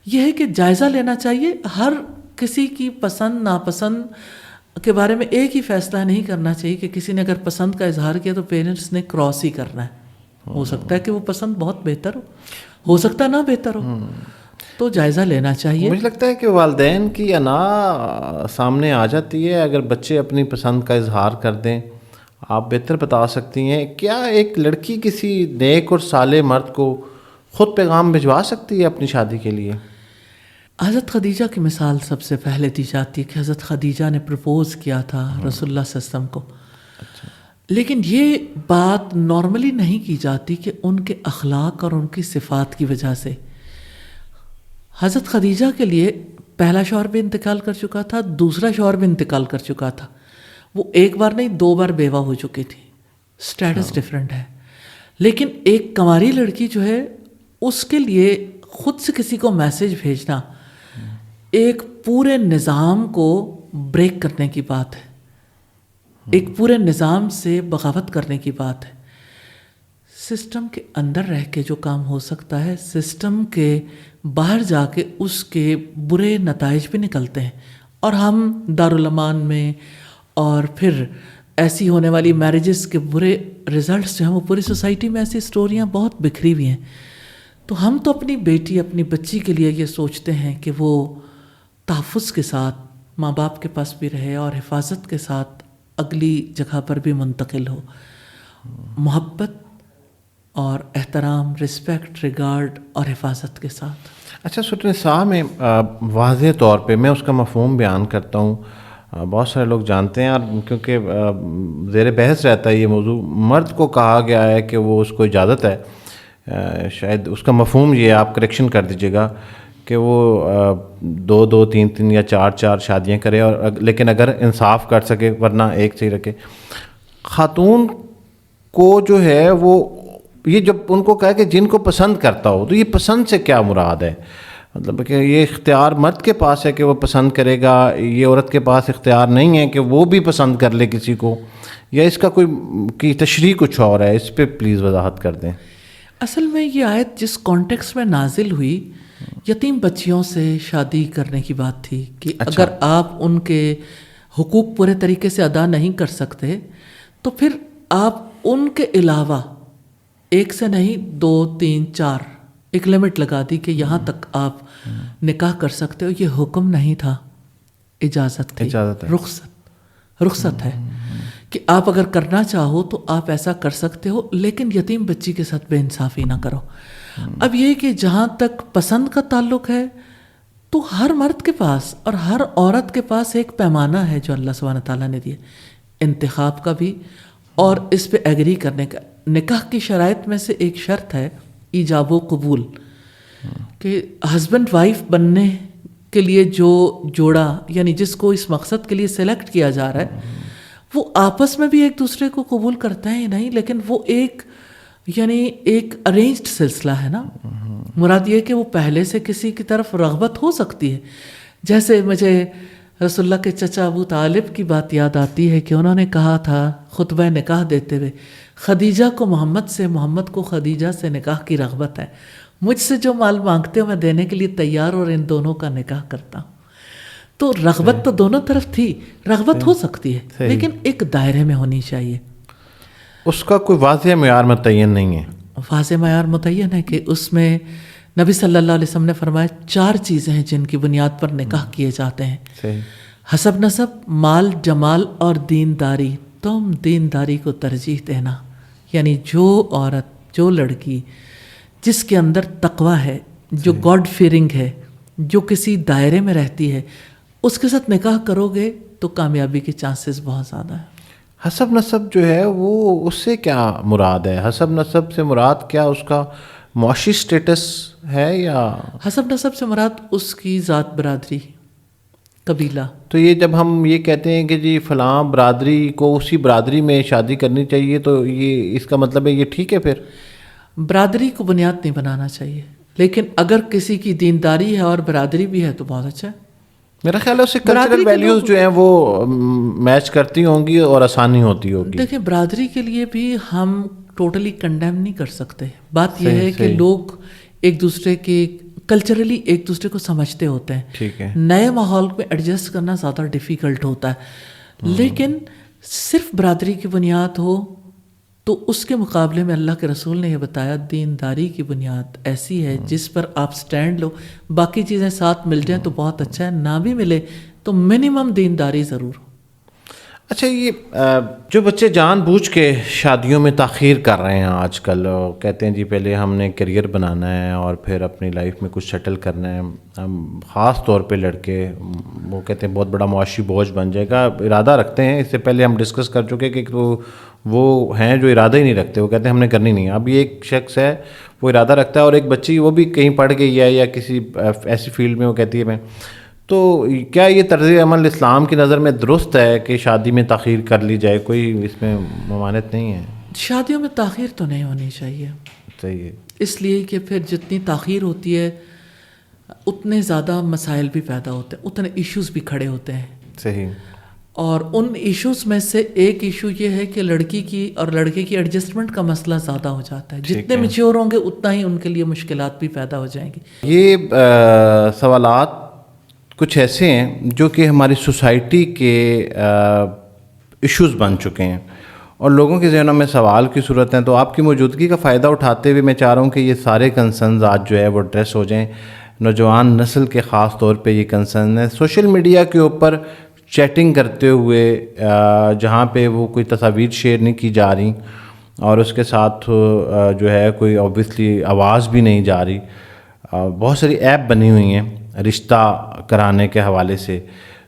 یہ ہے کہ جائزہ لینا چاہیے, ہر کسی کی پسند ناپسند کے بارے میں ایک ہی فیصلہ نہیں کرنا چاہیے کہ کسی نے اگر پسند کا اظہار کیا تو پیرنٹس نے کراس ہی کرنا ہے. ہو سکتا ہے کہ وہ پسند بہت بہتر ہو سکتا ہے نہ بہتر ہو, تو جائزہ لینا چاہیے. مجھے لگتا ہے کہ والدین کی انا سامنے آ جاتی ہے اگر بچے اپنی پسند کا اظہار کر دیں. آپ بہتر بتا سکتی ہیں, کیا ایک لڑکی کسی نیک اور صالح مرد کو خود پیغام بھجوا سکتی ہے اپنی شادی کے لیے؟ حضرت خدیجہ کی مثال سب سے پہلے دی جاتی ہے کہ حضرت خدیجہ نے پرپوز کیا تھا رسول اللہ صلی اللہ علیہ وسلم کو. لیکن یہ بات نارملی نہیں کی جاتی کہ ان کے اخلاق اور ان کی صفات کی وجہ سے. حضرت خدیجہ کے لیے پہلا شوہر بھی انتقال کر چکا تھا, دوسرا شوہر بھی انتقال کر چکا تھا, وہ ایک بار نہیں 2 بار بیوہ ہو چکی تھی. سٹیٹس ڈفرینٹ ہے. لیکن ایک کنواری لڑکی جو ہے اس کے لیے خود سے کسی کو میسج بھیجنا ایک پورے نظام کو بریک کرنے کی بات ہے, ایک پورے نظام سے بغاوت کرنے کی بات ہے. سسٹم کے اندر رہ کے جو کام ہو سکتا ہے, سسٹم کے باہر جا کے اس کے برے نتائج بھی نکلتے ہیں. اور ہم دارالامان میں اور پھر ایسی ہونے والی میرجز کے برے رزلٹس جو ہیں وہ پوری سوسائٹی میں ایسی سٹوریاں بہت بکھری ہوئی ہیں. تو ہم تو اپنی بیٹی اپنی بچی کے لیے یہ سوچتے ہیں کہ وہ تحفظ کے ساتھ ماں باپ کے پاس بھی رہے اور حفاظت کے ساتھ اگلی جگہ پر بھی منتقل ہو. محبت اور احترام, رسپیکٹ, ریگارڈ اور حفاظت کے ساتھ. اچھا سورۃ النساء میں واضح طور پہ میں اس کا مفہوم بیان کرتا ہوں, بہت سارے لوگ جانتے ہیں, اور کیونکہ زیر بحث رہتا ہے یہ موضوع, مرد کو کہا گیا ہے کہ وہ اس کو اجازت ہے, شاید اس کا مفہوم یہ آپ کریکشن کر دیجیے گا کہ وہ 2 3 یا 4 شادیاں کرے, اور لیکن اگر انصاف کر سکے ورنہ ایک صحیح رکھے. خاتون کو جو ہے وہ یہ جب ان کو کہا کہ جن کو پسند کرتا ہو، تو یہ پسند سے کیا مراد ہے؟ مطلب کہ یہ اختیار مرد کے پاس ہے کہ وہ پسند کرے گا، یہ عورت کے پاس اختیار نہیں ہے کہ وہ بھی پسند کر لے کسی کو، یا اس کا کوئی کی تشریح کچھ اور ہے؟ اس پہ پلیز وضاحت کر دیں. اصل میں یہ آیت جس کانٹیکس میں نازل ہوئی، یتیم بچیوں سے شادی کرنے کی بات تھی کہ اگر آپ ان کے حقوق پورے طریقے سے ادا نہیں کر سکتے تو پھر آپ ان کے علاوہ ایک سے نہیں 2 3 4 ایک لمٹ لگا دی کہ یہاں تک آپ نکاح کر سکتے ہو. یہ حکم نہیں تھا، اجازت تھی، رخصت ہے کہ آپ اگر کرنا چاہو تو آپ ایسا کر سکتے ہو، لیکن یتیم بچی کے ساتھ بے انصافی نہ کرو. اب یہ کہ جہاں تک پسند کا تعلق ہے تو ہر مرد کے پاس اور ہر عورت کے پاس ایک پیمانہ ہے جو اللہ سبحانہ تعالیٰ نے دیا، انتخاب کا بھی اور اس پہ ایگری کرنے کا. نکاح کی شرائط میں سے ایک شرط ہے ایجاب و قبول، کہ ہسبینڈ وائف بننے کے لیے جو جوڑا یعنی جس کو اس مقصد کے لیے سلیکٹ کیا جا رہا ہے وہ آپس میں بھی ایک دوسرے کو قبول کرتے ہیں نہیں، لیکن وہ ایک ارینجڈ سلسلہ ہے نا. مراد یہ کہ وہ پہلے سے کسی کی طرف رغبت ہو سکتی ہے. جیسے مجھے رسول اللہ کے چچا ابو طالب کی بات یاد آتی ہے کہ انہوں نے کہا تھا خطبہ نکاح دیتے ہوئے، خدیجہ کو محمد سے، محمد کو خدیجہ سے نکاح کی رغبت ہے، مجھ سے جو مال مانگتے ہو میں دینے کے لیے تیار اور ان دونوں کا نکاح کرتا ہوں. تو رغبت تو دونوں طرف تھی، رغبت ہو سکتی ہے لیکن ایک دائرے میں ہونی چاہیے. اس کا کوئی واضح معیار متعین نہیں ہے. واضح معیار متعین ہے کہ اس میں نبی صلی اللہ علیہ وسلم نے فرمایا 4 چیزیں ہیں جن کی بنیاد پر نکاح کیے جاتے ہیں. حسب نسب، مال، جمال اور دینداری. تم دینداری کو ترجیح دینا، یعنی جو عورت، جو لڑکی جس کے اندر تقوی ہے، جو گاڈ فیئرنگ ہے، جو کسی دائرے میں رہتی ہے، اس کے ساتھ نکاح کرو گے تو کامیابی کے چانسز بہت زیادہ ہیں. حسب نسب جو ہے وہ اس سے کیا مراد ہے؟ حسب نسب سے مراد کیا اس کا معاشی سٹیٹس ہے یا حسب نسب سے مراد اس کی ذات، برادری، قبیلہ؟ تو یہ جب ہم یہ کہتے ہیں کہ جی فلاں برادری کو اسی برادری میں شادی کرنی چاہیے تو یہ اس کا مطلب ہے یہ ٹھیک ہے؟ پھر برادری کو بنیاد نہیں بنانا چاہیے، لیکن اگر کسی کی دینداری ہے اور برادری بھی ہے تو بہت اچھا ہے. میرا خیال ہے اس سے کلچرل ویلیوز جو ہیں وہ میچ کرتی ہوں گی اور آسانی ہوتی ہوگی. دیکھیں برادری کے لیے بھی ہم ٹوٹلی کنڈیم نہیں کر سکتے. بات یہ ہے کہ لوگ ایک دوسرے کے کلچرلی ایک دوسرے کو سمجھتے ہوتے ہیں. ٹھیک ہے. نئے ماحول میں ایڈجسٹ کرنا زیادہ ڈیفیکلٹ ہوتا ہے، لیکن صرف برادری کی بنیاد ہو تو اس کے مقابلے میں اللہ کے رسول نے یہ بتایا دینداری کی بنیاد ایسی ہے جس پر آپ سٹینڈ لو. باقی چیزیں ساتھ مل جائیں تو بہت اچھا ہے، نہ بھی ملے تو منیمم دینداری ضرور ہو. اچھا، یہ جو بچے جان بوجھ کے شادیوں میں تاخیر کر رہے ہیں آج کل، کہتے ہیں جی پہلے ہم نے کیریئر بنانا ہے اور پھر اپنی لائف میں کچھ سیٹل کرنا ہے. خاص طور پہ لڑکے وہ کہتے ہیں بہت بڑا معاشی بوجھ بن جائے گا، ارادہ رکھتے ہیں. اس سے پہلے ہم ڈسکس کر چکے کہ وہ ہیں جو ارادہ ہی نہیں رکھتے، وہ کہتے ہیں ہم نے کرنی نہیں ہے. اب یہ ایک شخص ہے وہ ارادہ رکھتا ہے اور ایک بچی وہ بھی کہیں پڑھ گئی ہے یا کسی ایسی فیلڈ میں وہ کہتی ہے میں. تو کیا یہ طرز عمل اسلام کی نظر میں درست ہے کہ شادی میں تاخیر کر لی جائے؟ کوئی اس میں ممانعت نہیں ہے؟ شادیوں میں تاخیر تو نہیں ہونی چاہیے. صحیح. اس لیے کہ پھر جتنی تاخیر ہوتی ہے اتنے زیادہ مسائل بھی پیدا ہوتے ہیں، اتنے ایشوز بھی کھڑے ہوتے ہیں. صحیح. اور ان ایشوز میں سے ایک ایشو یہ ہے کہ لڑکی کی اور لڑکے کی ایڈجسٹمنٹ کا مسئلہ زیادہ ہو جاتا ہے. جتنے میچور ہوں گے اتنا ہی ان کے لیے مشکلات بھی پیدا ہو جائیں گی. یہ سوالات کچھ ایسے ہیں جو کہ ہماری سوسائٹی کے ایشوز بن چکے ہیں اور لوگوں کے ذہنوں میں سوال کی صورت ہیں. تو آپ کی موجودگی کا فائدہ اٹھاتے ہوئے میں چاہ رہا ہوں کہ یہ سارے کنسرنز آج جو ہے وہ ایڈریس ہو جائیں. نوجوان نسل کے خاص طور پہ یہ کنسرن ہے. سوشل میڈیا کے اوپر چیٹنگ کرتے ہوئے جہاں پہ وہ کوئی تصاویر شیئر نہیں کی جا رہی اور اس کے ساتھ جو ہے کوئی اوبویسلی آواز بھی نہیں جا رہی. بہت ساری ایپ بنی ہوئی ہیں رشتہ کرانے کے حوالے سے.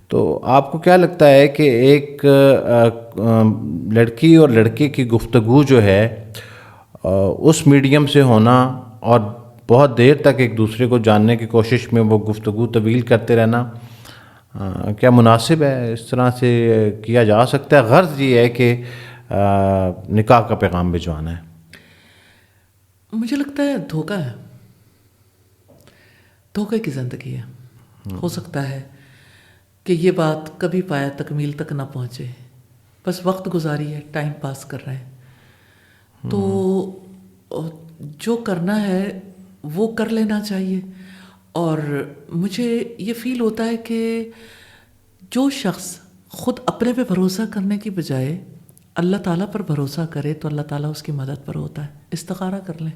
تو آپ کو کیا لگتا ہے کہ ایک لڑکی اور لڑکے کی گفتگو جو ہے اس میڈیم سے ہونا اور بہت دیر تک ایک دوسرے کو جاننے کی کوشش میں وہ گفتگو طویل کرتے رہنا کیا مناسب ہے؟ اس طرح سے کیا جا سکتا ہے؟ غرض یہ ہے کہ نکاح کا پیغام بھجوانا ہے. مجھے لگتا ہے دھوکہ ہے، دھوکے کی زندگی ہے. ہو سکتا ہے کہ یہ بات کبھی پایا تکمیل تک نہ پہنچے، بس وقت گزاری ہے، ٹائم پاس کر رہے ہیں. تو جو کرنا ہے وہ کر لینا چاہیے. اور مجھے یہ فیل ہوتا ہے کہ جو شخص خود اپنے پہ بھروسہ کرنے کی بجائے اللہ تعالیٰ پر بھروسہ کرے تو اللہ تعالیٰ اس کی مدد پر ہوتا ہے. استخارہ کر لیں،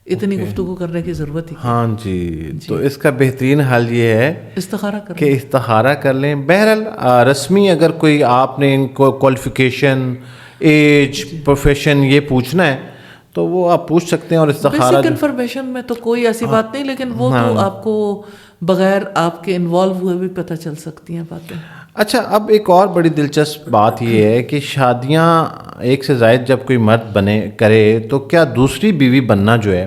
اتنی گفتگو کرنے کی ضرورت ہی کیا؟ ہاں جی، تو اس کا بہترین حل یہ ہے استخارہ کر کہ استخارہ کر لیں. بہرحال رسمی اگر کوئی آپ نے ان کو کوالیفیکیشن، ایج، پروفیشن یہ پوچھنا ہے تو وہ آپ پوچھ سکتے ہیں. اور استخارہ بیسک انفارمیشن میں تو کوئی ایسی بات نہیں، لیکن وہ تو آپ کو بغیر آپ کے انوالو ہوئے بھی پتہ چل سکتی ہیں باتیں. اچھا، اب ایک اور بڑی دلچسپ بات یہ ہے کہ شادیاں ایک سے زائد جب کوئی مرد کرے تو کیا دوسری بیوی بننا جو ہے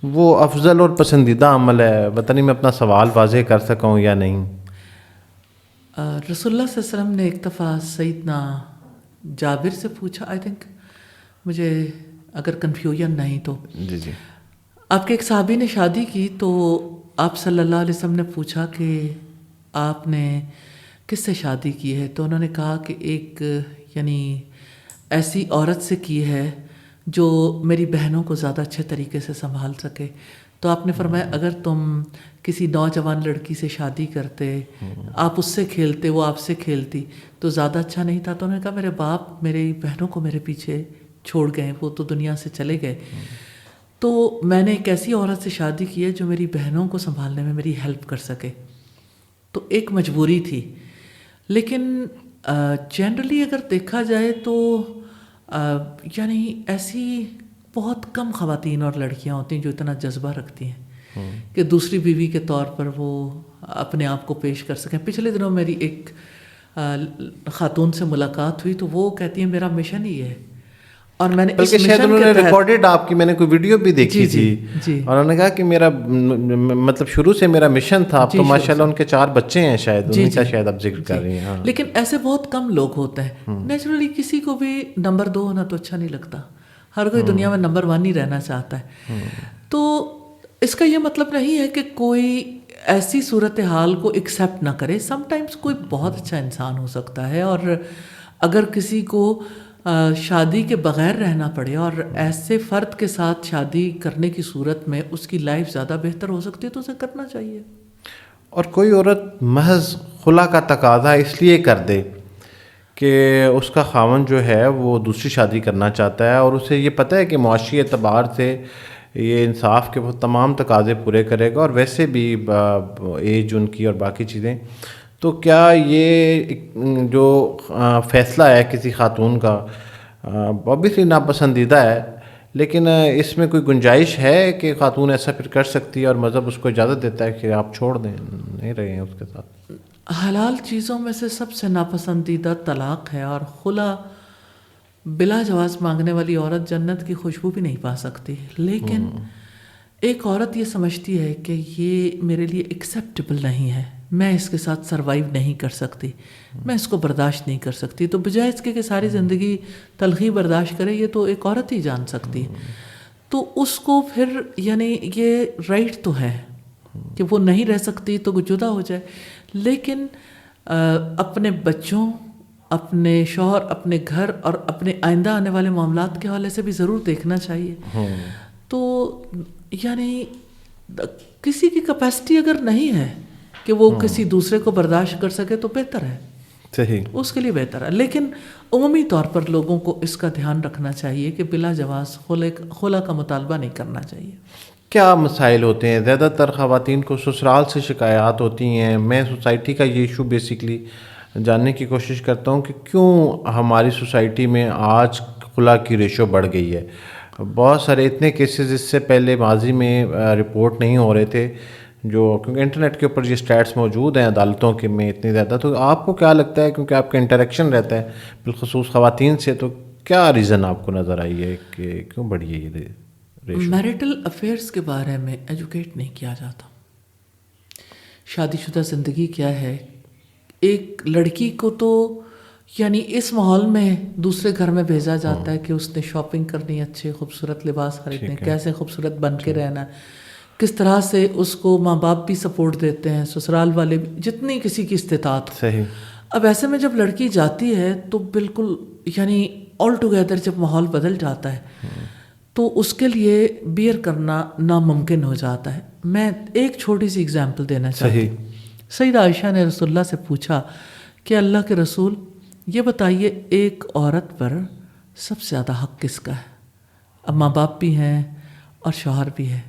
وہ افضل اور پسندیدہ عمل ہے؟ پتہ نہیں میں اپنا سوال واضح کر سکا ہوں یا نہیں. رسول اللہ صلی اللہ علیہ وسلم نے ایک دفعہ سیدنا جابر سے پوچھا، آئی تھنک، مجھے اگر کنفیوژن نہیں تو جی آپ کے ایک صحابی نے شادی کی تو آپ صلی اللہ علیہ وسلم نے پوچھا کہ آپ نے کس سے شادی کی ہے؟ تو انہوں نے کہا کہ ایک یعنی ایسی عورت سے کی ہے جو میری بہنوں کو زیادہ اچھے طریقے سے سنبھال سکے. تو آپ نے فرمایا اگر تم کسی نوجوان لڑکی سے شادی کرتے، آپ اس سے کھیلتے، وہ آپ سے کھیلتی، تو زیادہ اچھا نہیں تھا؟ تو انہوں نے کہا میرے باپ میری بہنوں کو میرے پیچھے چھوڑ گئے، وہ تو دنیا سے چلے گئے، تو میں نے ایک ایسی عورت سے شادی کی ہے جو میری بہنوں کو سنبھالنے میں میری ہیلپ کر سکے. تو ایک مجبوری تھی. لیکن جنرلی اگر دیکھا جائے تو یعنی ایسی بہت کم خواتین اور لڑکیاں ہوتی ہیں جو اتنا جذبہ رکھتی ہیں کہ دوسری بیوی کے طور پر وہ اپنے آپ کو پیش کر سکیں. پچھلے دنوں میری ایک خاتون سے ملاقات ہوئی تو وہ کہتی ہیں میرا مشن ہی ہے، اور میں نے اس بلکہ شاید انہوں نے ریکارڈڈ آپ کی میں نے کوئی ویڈیو بھی دیکھی تھی، اور انہوں نے کہا کہ میرا مطلب شروع سے میرا مشن تھا. اب تو ماشاءاللہ ان کے 4 بچے ہیں، شاید ان کا شاید آپ ذکر کر رہی ہیں. لیکن ایسے بہت کم لوگ ہوتے ہیں. نیچرلی کسی کو بھی نمبر 2 ہونا تو اچھا نہیں لگتا، ہر کوئی دنیا میں نمبر 1 ہی رہنا چاہتا ہے. تو اس کا یہ مطلب نہیں ہے کہ کوئی ایسی صورتحال کو ایکسیپٹ نہ کرے. سم ٹائمز کوئی بہت اچھا انسان ہو سکتا ہے، اور اگر کسی کو شادی کے بغیر رہنا پڑے اور ایسے فرد کے ساتھ شادی کرنے کی صورت میں اس کی لائف زیادہ بہتر ہو سکتی ہے تو اسے کرنا چاہیے. اور کوئی عورت محض خلا کا تقاضا اس لیے کر دے کہ اس کا خاوند جو ہے وہ دوسری شادی کرنا چاہتا ہے، اور اسے یہ پتہ ہے کہ معاشی اعتبار سے یہ انصاف کے تمام تقاضے پورے کرے گا، اور ویسے بھی ایج ان کی اور باقی چیزیں، تو کیا یہ جو فیصلہ ہے کسی خاتون کا اوبیسلی ناپسندیدہ ہے، لیکن اس میں کوئی گنجائش ہے کہ خاتون ایسا پھر کر سکتی ہے اور مذہب اس کو اجازت دیتا ہے کہ آپ چھوڑ دیں، نہیں رہے ہیں اس کے ساتھ؟ حلال چیزوں میں سے سب سے ناپسندیدہ طلاق ہے، اور خلا بلا جواز مانگنے والی عورت جنت کی خوشبو بھی نہیں پا سکتی. لیکن ایک عورت یہ سمجھتی ہے کہ یہ میرے لیے ایکسیپٹیبل نہیں ہے، میں اس کے ساتھ سروائیو نہیں کر سکتی، میں اس کو برداشت نہیں کر سکتی، تو بجائے اس کے کہ ساری زندگی تلخی برداشت کرے، یہ تو ایک عورت ہی جان سکتی ہے. تو اس کو پھر یعنی یہ رائٹ تو ہے کہ وہ نہیں رہ سکتی تو جدا ہو جائے، لیکن اپنے بچوں، اپنے شوہر، اپنے گھر اور اپنے آئندہ آنے والے معاملات کے حوالے سے بھی ضرور دیکھنا چاہیے. تو یعنی کسی کی کیپیسٹی اگر نہیں ہے کہ وہ کسی دوسرے کو برداشت کر سکے تو بہتر ہے، صحیح، اس کے لیے بہتر ہے. لیکن عمومی طور پر لوگوں کو اس کا دھیان رکھنا چاہیے کہ بلا جواز خلا کا مطالبہ نہیں کرنا چاہیے. کیا مسائل ہوتے ہیں؟ زیادہ تر خواتین کو سسرال سے شکایات ہوتی ہیں. میں سوسائٹی کا یہ ایشو بیسکلی جاننے کی کوشش کرتا ہوں کہ کیوں ہماری سوسائٹی میں آج خلا کی ریشو بڑھ گئی ہے. بہت سارے اتنے کیسز اس سے پہلے ماضی میں رپورٹ نہیں ہو رہے تھے، جو کیونکہ انٹرنیٹ کے اوپر یہ اسٹیٹس موجود ہیں عدالتوں کے میں اتنی زیادہ. تو آپ کو کیا لگتا ہے، کیونکہ آپ کا انٹریکشن رہتا ہے بالخصوص خواتین سے، تو کیا ریزن آپ کو نظر آئی ہے کہ کیوں بڑھی ہے یہ ریشو؟ میریٹل افیئرس کے بارے میں ایجوکیٹ نہیں کیا جاتا. شادی شدہ زندگی کیا ہے؟ ایک لڑکی کو تو یعنی اس ماحول میں دوسرے گھر میں بھیجا جاتا ہے کہ اس نے شاپنگ کرنی ہے، اچھے خوبصورت لباس خریدنے، کیسے خوبصورت بن کے رہنا ہے، کس طرح سے اس کو ماں باپ بھی سپورٹ دیتے ہیں، سسرال والے بھی، جتنی کسی کی استطاعت ہو۔ صحیح۔ اب ایسے میں جب لڑکی جاتی ہے تو بالکل یعنی آل ٹوگیدر جب ماحول بدل جاتا ہے تو اس کے لیے بیئر کرنا ناممکن ہو جاتا ہے۔ میں ایک چھوٹی سی اگزامپل دینا چاہتی ہوں۔ سیدہ عائشہ نے رسول اللہ سے پوچھا کہ اللہ کے رسول یہ بتائیے ایک عورت پر سب سے زیادہ حق کس کا ہے؟ اب ماں باپ بھی ہیں اور شوہر بھی ہے،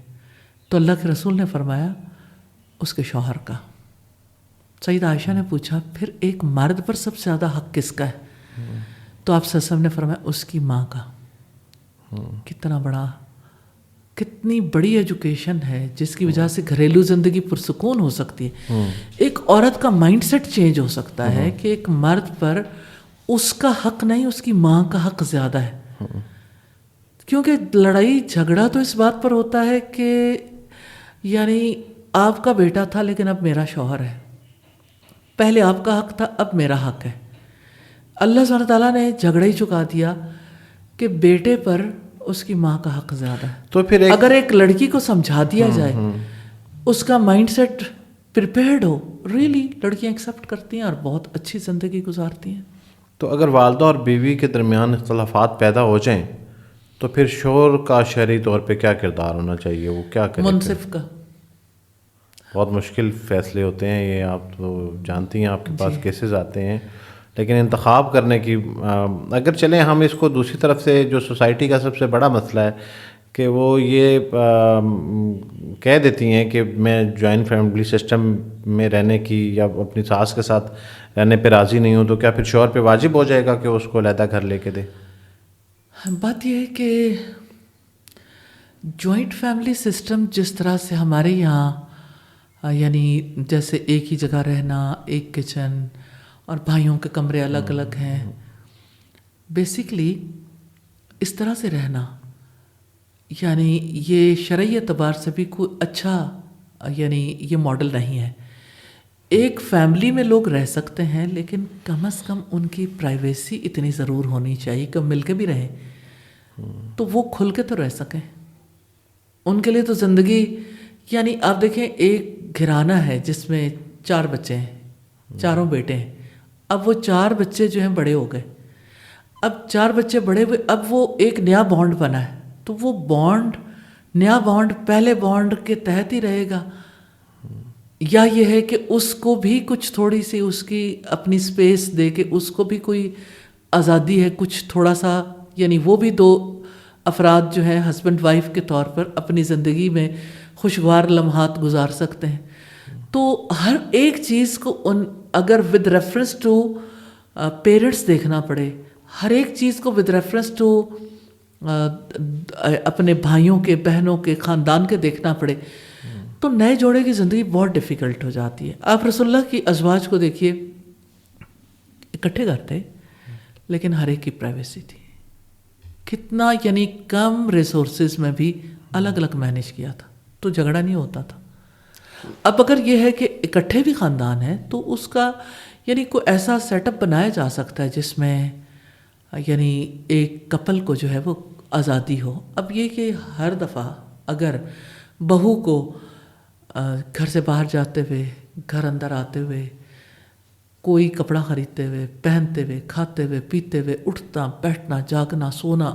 تو اللہ کے رسول نے فرمایا اس کے شوہر کا۔ سیدہ عائشہ نے پوچھا پھر ایک مرد پر سب سے زیادہ حق کس کا ہے؟ تو آپ صلی اللہ علیہ وسلم نے فرمایا اس کی ماں کا۔ کتنی بڑی ایجوکیشن ہے جس کی وجہ سے گھریلو زندگی پرسکون ہو سکتی ہے۔ ایک عورت کا مائنڈ سیٹ چینج ہو سکتا ہے کہ ایک مرد پر اس کا حق نہیں، اس کی ماں کا حق زیادہ ہے۔ کیونکہ لڑائی جھگڑا تو اس بات پر ہوتا ہے کہ یعنی آپ کا بیٹا تھا لیکن اب میرا شوہر ہے، پہلے آپ کا حق تھا اب میرا حق ہے۔ اللہ سبحانہ تعالیٰ نے جھگڑا ہی چکا دیا کہ بیٹے پر اس کی ماں کا حق زیادہ ہے۔ تو پھر اگر ایک لڑکی کو سمجھا دیا جائے، اس کا مائنڈ سیٹ پریپیئرڈ ہو، ریئلی لڑکیاں ایکسیپٹ کرتی ہیں اور بہت اچھی زندگی گزارتی ہیں۔ تو اگر والدہ اور بیوی کے درمیان اختلافات پیدا ہو جائیں تو پھر شوہر کا شرعی طور پہ کیا کردار ہونا چاہیے؟ وہ کیا کرے؟ منصف کا۔ بہت مشکل فیصلے ہوتے ہیں یہ، آپ تو جانتی ہیں، آپ کے پاس کیسز آتے ہیں، لیکن انتخاب کرنے کی اگر چلیں ہم اس کو دوسری طرف سے، جو سوسائٹی کا سب سے بڑا مسئلہ ہے کہ وہ یہ کہہ دیتی ہیں کہ میں جوائنٹ فیملی سسٹم میں رہنے کی یا اپنی ساس کے ساتھ رہنے پہ راضی نہیں ہوں، تو کیا پھر شوہر پہ واجب ہو جائے گا کہ اس کو علیحدہ گھر لے کے دے؟ بات یہ ہے کہ جوائنٹ فیملی سسٹم جس طرح سے ہمارے یہاں یعنی جیسے ایک ہی جگہ رہنا، ایک کچن اور بھائیوں کے کمرے الگ الگ ہیں، بیسیکلی اس طرح سے رہنا یعنی یہ شرعی اعتبار سے بھی کوئی اچھا یعنی یہ ماڈل نہیں ہے۔ ایک فیملی میں لوگ رہ سکتے ہیں لیکن کم از کم ان کی پرائیویسی اتنی ضرور ہونی چاہیے کہ مل کے بھی رہیں تو وہ کھل کے تو رہ سکیں۔ ان کے لیے تو زندگی یعنی آپ دیکھیں ایک گھرانہ ہے جس میں 4 بچے ہیں، چاروں بیٹے ہیں، اب وہ 4 بچے جو ہیں بڑے ہو گئے، اب 4 بچے بڑے ہوئے، اب وہ ایک نیا بانڈ بنا ہے تو وہ بانڈ، نیا بانڈ پہلے بانڈ کے تحت ہی رہے گا، یا یہ ہے کہ اس کو بھی کچھ تھوڑی سی اس کی اپنی سپیس دے کے اس کو بھی کوئی آزادی ہے کچھ تھوڑا سا، یعنی وہ بھی 2 افراد جو ہیں ہسبینڈ وائف کے طور پر اپنی زندگی میں خوشگوار لمحات گزار سکتے ہیں۔ تو ہر ایک چیز کو اگر ود ریفرنس ٹو پیرنٹس دیکھنا پڑے، ہر ایک چیز کو ود ریفرنس ٹو اپنے بھائیوں کے، بہنوں کے، خاندان کے دیکھنا پڑے تو نئے جوڑے کی زندگی بہت ڈیفیکلٹ ہو جاتی ہے۔ آپ رسول اللہ کی ازواج کو دیکھیے، اکٹھے گھر تھے لیکن ہر ایک کی پرائیویسی تھی، کتنا یعنی کم ریسورسز میں بھی الگ الگ مینیج کیا تھا تو جھگڑا نہیں ہوتا تھا۔ اب اگر یہ ہے کہ اکٹھے بھی خاندان ہے تو اس کا یعنی کوئی ایسا سیٹ اپ بنایا جا سکتا ہے جس میں یعنی ایک کپل کو جو ہے وہ آزادی ہو۔ اب یہ کہ ہر دفعہ اگر بہو کو گھر سے باہر جاتے ہوئے، گھر اندر آتے ہوئے، کوئی کپڑا خریدتے ہوئے، پہنتے ہوئے، کھاتے ہوئے، پیتے ہوئے، اٹھنا بیٹھنا، جاگنا سونا،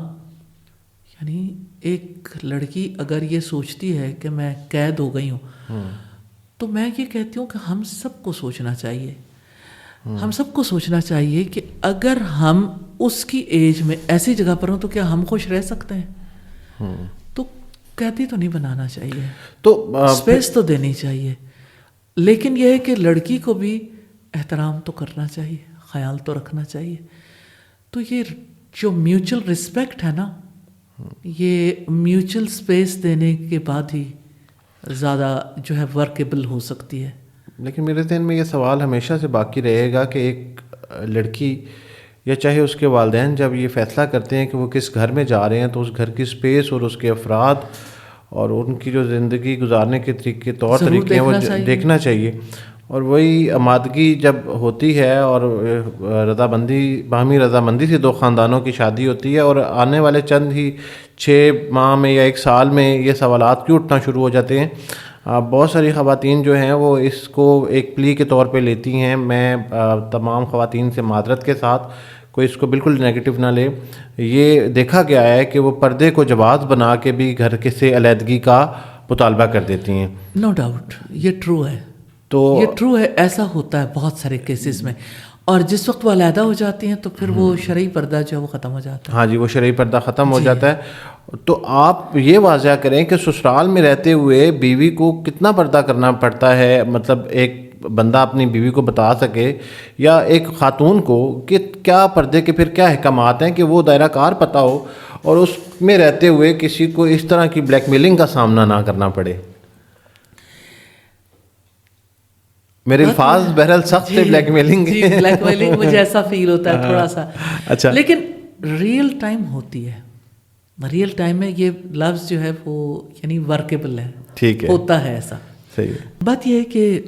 یعنی ایک لڑکی اگر یہ سوچتی ہے کہ میں قید ہو گئی ہوں تو میں یہ کہتی ہوں کہ ہم سب کو سوچنا چاہیے، ہم سب کو سوچنا چاہیے کہ اگر ہم اس کی ایج میں ایسی جگہ پر ہوں تو کیا ہم خوش رہ سکتے ہیں؟ تو قیدی تو نہیں بنانا چاہیے، تو اسپیس تو دینی چاہیے، لیکن یہ ہے کہ لڑکی کو بھی احترام تو کرنا چاہیے، خیال تو رکھنا چاہیے۔ تو یہ جو میوچل رسپیکٹ ہے نا، یہ میوچل اسپیس دینے کے بعد ہی زیادہ جو ہے ورکیبل ہو سکتی ہے۔ لیکن میرے ذہن میں یہ سوال ہمیشہ سے باقی رہے گا کہ ایک لڑکی یا چاہے اس کے والدین جب یہ فیصلہ کرتے ہیں کہ وہ کس گھر میں جا رہے ہیں تو اس گھر کی سپیس اور اس کے افراد اور ان کی جو زندگی گزارنے کے طریقے طور طریقے ہیں وہ دیکھنا چاہیے، اور وہی آمادگی جب ہوتی ہے اور رضامندی باہمی رضامندی سے دو خاندانوں کی شادی ہوتی ہے اور آنے والے چند ہی 6 ماہ میں یا 1 سال میں یہ سوالات کیوں اٹھنا شروع ہو جاتے ہیں. بہت ساری خواتین جو ہیں وہ اس کو ایک پلی کے طور پہ لیتی ہیں. میں تمام خواتین سے معذرت کے ساتھ کوئی اس کو بالکل نیگیٹو نہ لے. یہ دیکھا گیا ہے کہ وہ پردے کو جواز بنا کے بھی گھر کے سے علیحدگی کا مطالبہ کر دیتی ہیں. نو ڈاؤٹ یہ ٹرو ہے, تو یہ ٹرو ہے, ایسا ہوتا ہے بہت سارے کیسز میں. اور جس وقت وہ علیحدہ ہو جاتی ہیں تو پھر وہ شرعی پردہ جو ہے وہ ختم ہو جاتا ہے. ہاں جی, وہ شرعی پردہ ختم ہو جاتا ہے. تو آپ یہ واضح کریں کہ سسرال میں رہتے ہوئے بیوی کو کتنا پردہ کرنا پڑتا ہے, مطلب ایک بندہ اپنی بیوی کو بتا سکے یا ایک خاتون کو کہ کیا پردے کے پھر کیا احکامات ہیں کہ وہ دائرہ کار پتہ ہو اور اس میں رہتے ہوئے کسی کو اس طرح کی بلیک میلنگ کا سامنا نہ کرنا پڑے. میرے الفاظ بہرحال سخت سے بلیک میلنگ. جی بلیک میلنگ مجھے ایسا فیل ہوتا ہے تھوڑا سا. اچھا, لیکن ریئل ٹائم ہوتی ہے, ریئل ٹائم میں یہ لفظ جو ہے وہ یعنی ورکیبل ہے, ٹھیک ہے, ہوتا ہے ایسا. صحیح ہے. بات یہ ہے کہ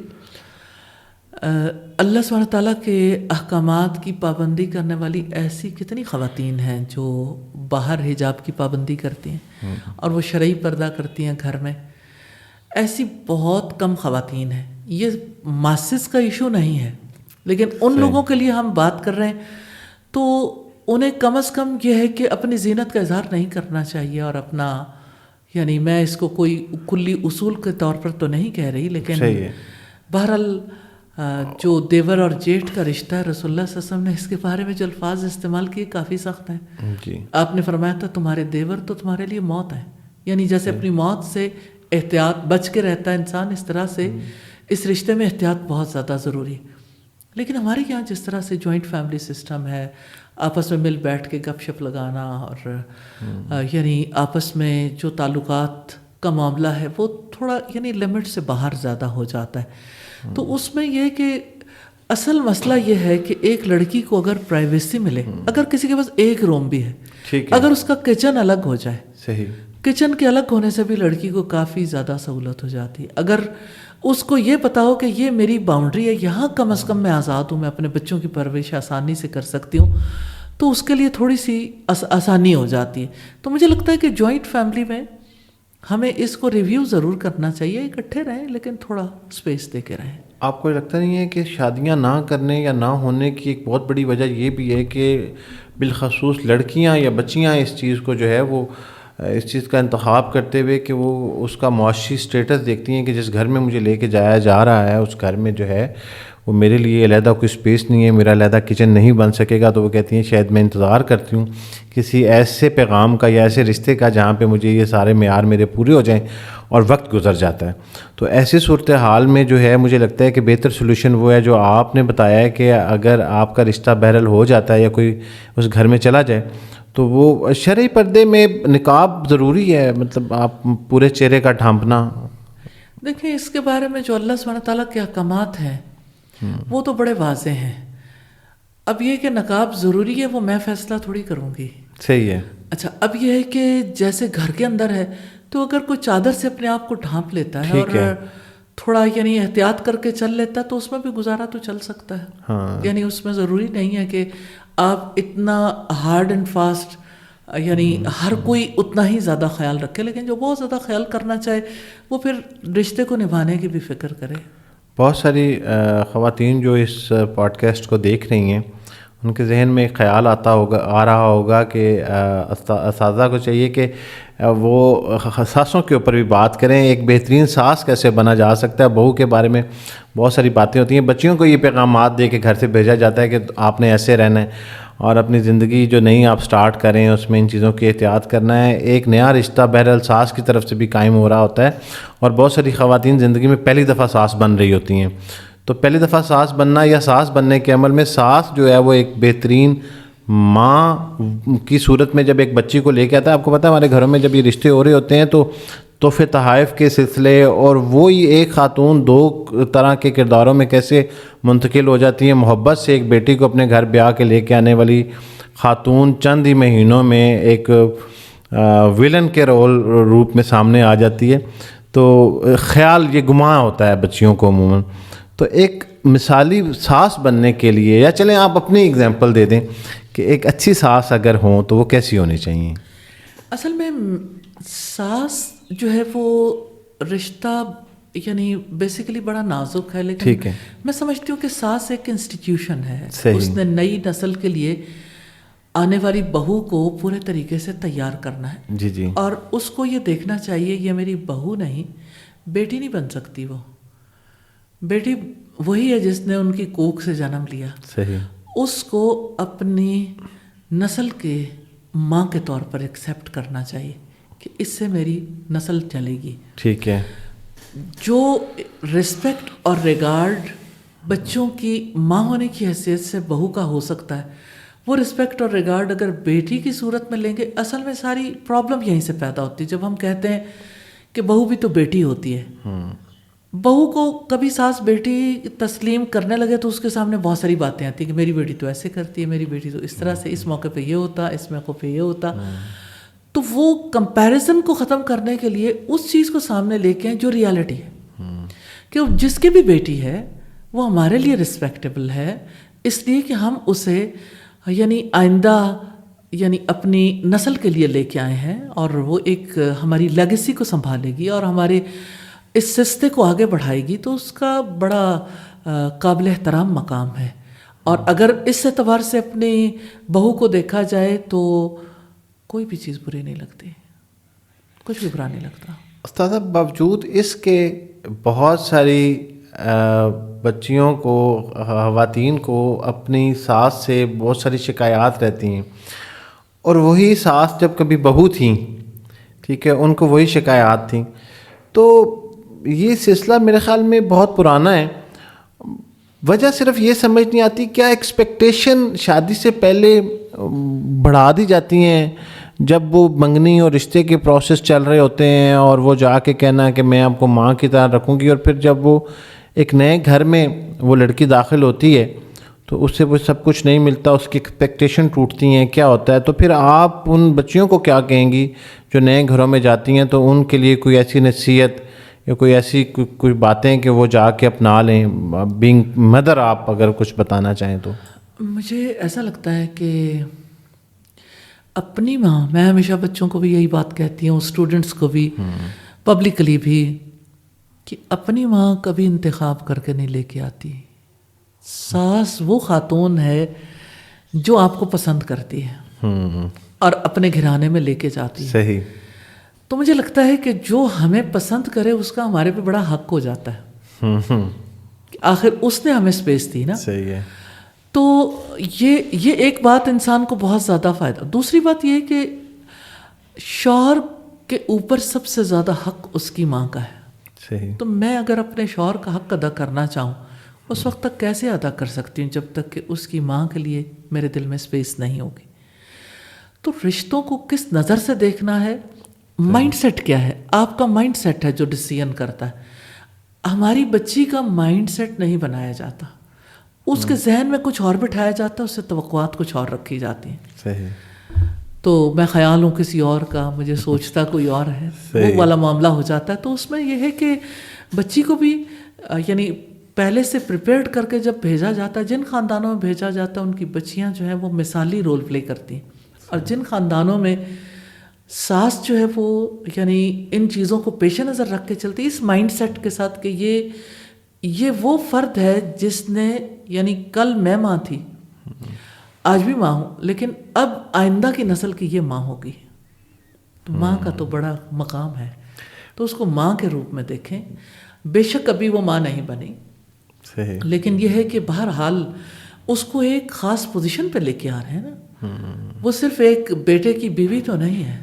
اللہ سبحانہ تعالیٰ کے احکامات کی پابندی کرنے والی ایسی کتنی خواتین ہیں جو باہر حجاب کی پابندی کرتی ہیں اور وہ شرعی پردہ کرتی ہیں گھر میں. ایسی بہت کم خواتین ہیں. یہ ماسز کا ایشو نہیں ہے, لیکن ان لوگوں کے لیے ہم بات کر رہے ہیں تو انہیں کم از کم یہ ہے کہ اپنی زینت کا اظہار نہیں کرنا چاہیے. اور اپنا یعنی میں اس کو کوئی کلی اصول کے طور پر تو نہیں کہہ رہی, لیکن بہرحال جو دیور اور جیٹھ کا رشتہ ہے رسول اللہ صلی اللہ علیہ وسلم نے اس کے بارے میں جو الفاظ استعمال کیے کافی سخت ہیں. جی, آپ نے فرمایا تھا تمہارے دیور تو تمہارے لیے موت ہے. یعنی جیسے اپنی موت سے احتیاط بچ کے رہتا ہے انسان, اس طرح سے اس رشتے میں احتیاط بہت زیادہ ضروری ہے. لیکن ہمارے یہاں جس طرح سے جوائنٹ فیملی سسٹم ہے, آپس میں مل بیٹھ کے گپ شپ لگانا اور یعنی آپس میں جو تعلقات کا معاملہ ہے وہ تھوڑا یعنی لمٹ سے باہر زیادہ ہو جاتا ہے. تو اس میں یہ کہ اصل مسئلہ یہ ہے کہ ایک لڑکی کو اگر پرائیویسی ملے, اگر کسی کے پاس ایک روم بھی ہے, اگر اس کا کچن الگ ہو جائے, صحیح, کچن کے الگ ہونے سے بھی لڑکی کو کافی زیادہ سہولت ہو جاتی ہے. اگر اس کو یہ پتا ہو کہ یہ میری باؤنڈری ہے, یہاں کم از کم میں آزاد ہوں, میں اپنے بچوں کی پرورش آسانی سے کر سکتی ہوں, تو اس کے لیے تھوڑی سی آسانی ہو جاتی ہے. تو مجھے لگتا ہے کہ جوائنٹ فیملی میں ہمیں اس کو ریویو ضرور کرنا چاہیے. اکٹھے رہیں لیکن تھوڑا اسپیس دے کے رہیں. آپ کو لگتا نہیں ہے کہ شادیاں نہ کرنے یا نہ ہونے کی ایک بہت بڑی وجہ یہ بھی ہے کہ بالخصوص لڑکیاں یا بچیاں اس چیز کو جو ہے وہ اس چیز کا انتخاب کرتے ہوئے کہ وہ اس کا معاشی سٹیٹس دیکھتی ہیں کہ جس گھر میں مجھے لے کے جایا جا رہا ہے اس گھر میں جو ہے وہ میرے لیے علیحدہ کوئی اسپیس نہیں ہے, میرا علیحدہ کچن نہیں بن سکے گا. تو وہ کہتی ہیں شاید میں انتظار کرتی ہوں کسی ایسے پیغام کا یا ایسے رشتے کا جہاں پہ مجھے یہ سارے معیار میرے پورے ہو جائیں, اور وقت گزر جاتا ہے. تو ایسی صورتحال میں جو ہے مجھے لگتا ہے کہ بہتر سولوشن وہ ہے جو آپ نے بتایا ہے کہ اگر آپ کا رشتہ بہرحال ہو جاتا ہے یا کوئی اس گھر میں چلا جائے تو وہ شرعی پردے میں نقاب ضروری ہے, مطلب آپ پورے چہرے کا ڈھانپنا. دیکھیں اس کے بارے میں جو اللہ سبحانہ تعالیٰ کے احکامات ہیں وہ تو بڑے واضح ہیں. اب یہ کہ نقاب ضروری ہے وہ میں فیصلہ تھوڑی کروں گی. صحیح ہے. اچھا, اب یہ ہے کہ جیسے گھر کے اندر ہے تو اگر کوئی چادر سے اپنے آپ کو ڈھانپ لیتا ہے اور تھوڑا یعنی احتیاط کر کے چل لیتا ہے تو اس میں بھی گزارا تو چل سکتا ہے. یعنی اس میں ضروری نہیں ہے کہ آپ اتنا ہارڈ اینڈ فاسٹ یعنی ہر کوئی اتنا ہی زیادہ خیال رکھے, لیکن جو بہت زیادہ خیال کرنا چاہے وہ پھر رشتے کو نبھانے کی بھی فکر کرے. بہت ساری خواتین جو اس پوڈ کاسٹ کو دیکھ رہی ہیں ان کے ذہن میں ایک خیال آ رہا ہوگا کہ اساتذہ کو چاہیے کہ وہ ساسوں کے اوپر بھی بات کریں. ایک بہترین ساس کیسے بنا جا سکتا ہے, بہو کے بارے میں بہت ساری باتیں ہوتی ہیں. بچیوں کو یہ پیغامات دے کے گھر سے بھیجا جاتا ہے کہ آپ نے ایسے رہنا ہے اور اپنی زندگی جو نئی آپ سٹارٹ کریں اس میں ان چیزوں کی احتیاط کرنا ہے. ایک نیا رشتہ بہرحال ساس کی طرف سے بھی قائم ہو رہا ہوتا ہے اور بہت ساری خواتین زندگی میں پہلی دفعہ ساس بن رہی ہوتی ہیں. تو پہلی دفعہ ساس بننا یا ساس بننے کے عمل میں ساس جو ہے وہ ایک بہترین ماں کی صورت میں جب ایک بچی کو لے کے آتا ہے. آپ کو پتہ ہے ہمارے گھروں میں جب یہ رشتے ہو رہے ہوتے ہیں تو تحفے تحائف کے سلسلے اور وہی ایک خاتون دو طرح کے کرداروں میں کیسے منتقل ہو جاتی ہیں. محبت سے ایک بیٹی کو اپنے گھر بیاہ کے لے کے آنے والی خاتون چند ہی مہینوں میں ایک ویلن کے روپ میں سامنے آ جاتی ہے. تو خیال یہ گماں ہوتا ہے بچیوں کو عموماً. تو ایک مثالی ساس بننے کے لیے، یا چلیں آپ اپنی اگزامپل دے دیں کہ ایک اچھی ساس اگر ہوں تو وہ کیسی ہونی چاہیے؟ اصل میں ساس جو ہے وہ رشتہ یعنی بیسیکلی بڑا نازک ہے، لیکن ٹھیک ہے، میں سمجھتی ہوں کہ ساس ایک انسٹیٹیوشن ہے. صحیح. اس نے نئی نسل کے لیے آنے والی بہو کو پورے طریقے سے تیار کرنا ہے. جی جی. اور اس کو یہ دیکھنا چاہیے یہ میری بہو نہیں، بیٹی نہیں بن سکتی. وہ بیٹی وہی ہے جس نے ان کی کوکھ سے جنم لیا. صحیح. اس کو اپنی نسل کے ماں کے طور پر ایکسیپٹ کرنا چاہیے کہ اس سے میری نسل چلے گی. ٹھیک ہے. جو رسپیکٹ اور ریگارڈ بچوں کی ماں ہونے کی حیثیت سے بہو کا ہو سکتا ہے، وہ رسپیکٹ اور ریگارڈ اگر بیٹی کی صورت میں لیں گے، اصل میں ساری پرابلم یہیں سے پیدا ہوتی ہے. جب ہم کہتے ہیں کہ بہو بھی تو بیٹی ہوتی ہے، بہو کو کبھی ساس بیٹی تسلیم کرنے لگے تو اس کے سامنے بہت ساری باتیں آتی ہیں کہ میری بیٹی تو ایسے کرتی ہے، میری بیٹی تو اس طرح سے، اس موقع پہ یہ ہوتا، اس موقع پہ یہ ہوتا. تو وہ کمپیریزن کو ختم کرنے کے لیے اس چیز کو سامنے لے کے آئیں جو ریالٹی ہے، کہ جس کی بھی بیٹی ہے وہ ہمارے لیے رسپیکٹیبل ہے، اس لیے کہ ہم اسے یعنی آئندہ یعنی اپنی نسل کے لیے لے کے آئے ہیں، اور وہ ایک ہماری لیگیسی کو سنبھالے گی اور ہمارے اس سلسلے کو آگے بڑھائے گی. تو اس کا بڑا قابل احترام مقام ہے. اور اگر اس اعتبار سے اپنی بہو کو دیکھا جائے تو کوئی بھی چیز بری نہیں لگتی، کچھ بھی برا نہیں لگتا. استاد، باوجود اس کے بہت ساری بچیوں کو، خواتین کو اپنی ساس سے بہت ساری شکایات رہتی ہیں، اور وہی ساس جب کبھی بہو تھیں، ٹھیک ہے، ان کو وہی شکایات تھیں. تو یہ سلسلہ میرے خیال میں بہت پرانا ہے. وجہ صرف یہ سمجھ نہیں آتی کیا ایکسپیکٹیشن شادی سے پہلے بڑھا دی جاتی ہیں جب وہ منگنی اور رشتے کے پروسیس چل رہے ہوتے ہیں، اور وہ جا کے کہنا کہ میں آپ کو ماں کی طرح رکھوں گی، اور پھر جب وہ ایک نئے گھر میں وہ لڑکی داخل ہوتی ہے تو اس سے وہ سب کچھ نہیں ملتا، اس کی ایکسپیکٹیشن ٹوٹتی ہیں، کیا ہوتا ہے؟ تو پھر آپ ان بچیوں کو کیا کہیں گی جو نئے گھروں میں جاتی ہیں؟ تو ان کے لیے کوئی ایسی نصیحت یا کوئی ایسی کوئی باتیں کہ وہ جا کے اپنا لیں، بینگ مدر، آپ اگر کچھ بتانا چاہیں تو. مجھے ایسا لگتا ہے کہ اپنی ماں، میں ہمیشہ بچوں کو بھی یہی بات کہتی ہوں، اسٹوڈنٹس کو بھی، پبلکلی بھی، کہ اپنی ماں کبھی انتخاب کر کے نہیں لے کے آتی. ساس وہ خاتون ہے جو آپ کو پسند کرتی ہے اور اپنے گھرانے میں لے کے جاتی ہے. صحیح. تو مجھے لگتا ہے کہ جو ہمیں پسند کرے اس کا ہمارے پہ بڑا حق ہو جاتا ہے، کہ آخر اس نے ہمیں اسپیس دی نا. صحیح ہے. تو یہ ایک بات انسان کو بہت زیادہ فائدہ. دوسری بات یہ کہ شوہر کے اوپر سب سے زیادہ حق اس کی ماں کا ہے. صحیح. تو میں اگر اپنے شوہر کا حق ادا کرنا چاہوں، اس وقت تک کیسے ادا کر سکتی ہوں جب تک کہ اس کی ماں کے لیے میرے دل میں اسپیس نہیں ہوگی. تو رشتوں کو کس نظر سے دیکھنا ہے، مائنڈ سیٹ کیا ہے، آپ کا مائنڈ سیٹ ہے جو ڈیسیژن کرتا ہے. ہماری بچی کا مائنڈ سیٹ نہیں بنایا جاتا، اس کے ذہن میں کچھ اور بٹھایا جاتا ہے، اس سے توقعات کچھ اور رکھی جاتی ہیں. صحیح. تو میں خیال ہوں کسی اور کا، مجھے سوچتا کوئی اور ہے، وہ والا معاملہ ہو جاتا ہے. تو اس میں یہ ہے کہ بچی کو بھی یعنی پہلے سے پریپیئرڈ کر کے جب بھیجا جاتا ہے، جن خاندانوں میں بھیجا جاتا ہے ان کی بچیاں جو ہیں وہ مثالی رول پلے کرتی ہیں، اور جن خاندانوں میں ساس جو ہے وہ یعنی ان چیزوں کو پیش نظر رکھ کے چلتی، اس مائنڈ سیٹ کے ساتھ کہ یہ وہ فرد ہے جس نے یعنی کل میں ماں تھی، آج بھی ماں ہوں، لیکن اب آئندہ کی نسل کی یہ ماں ہوگی. تو ماں کا تو بڑا مقام ہے، تو اس کو ماں کے روپ میں دیکھیں. بے شک ابھی وہ ماں نہیں بنی، صحیح. لیکن یہ ہے کہ بہرحال اس کو ایک خاص پوزیشن پہ لے کے آ رہے ہیں نا. وہ صرف ایک بیٹے کی بیوی تو نہیں ہے،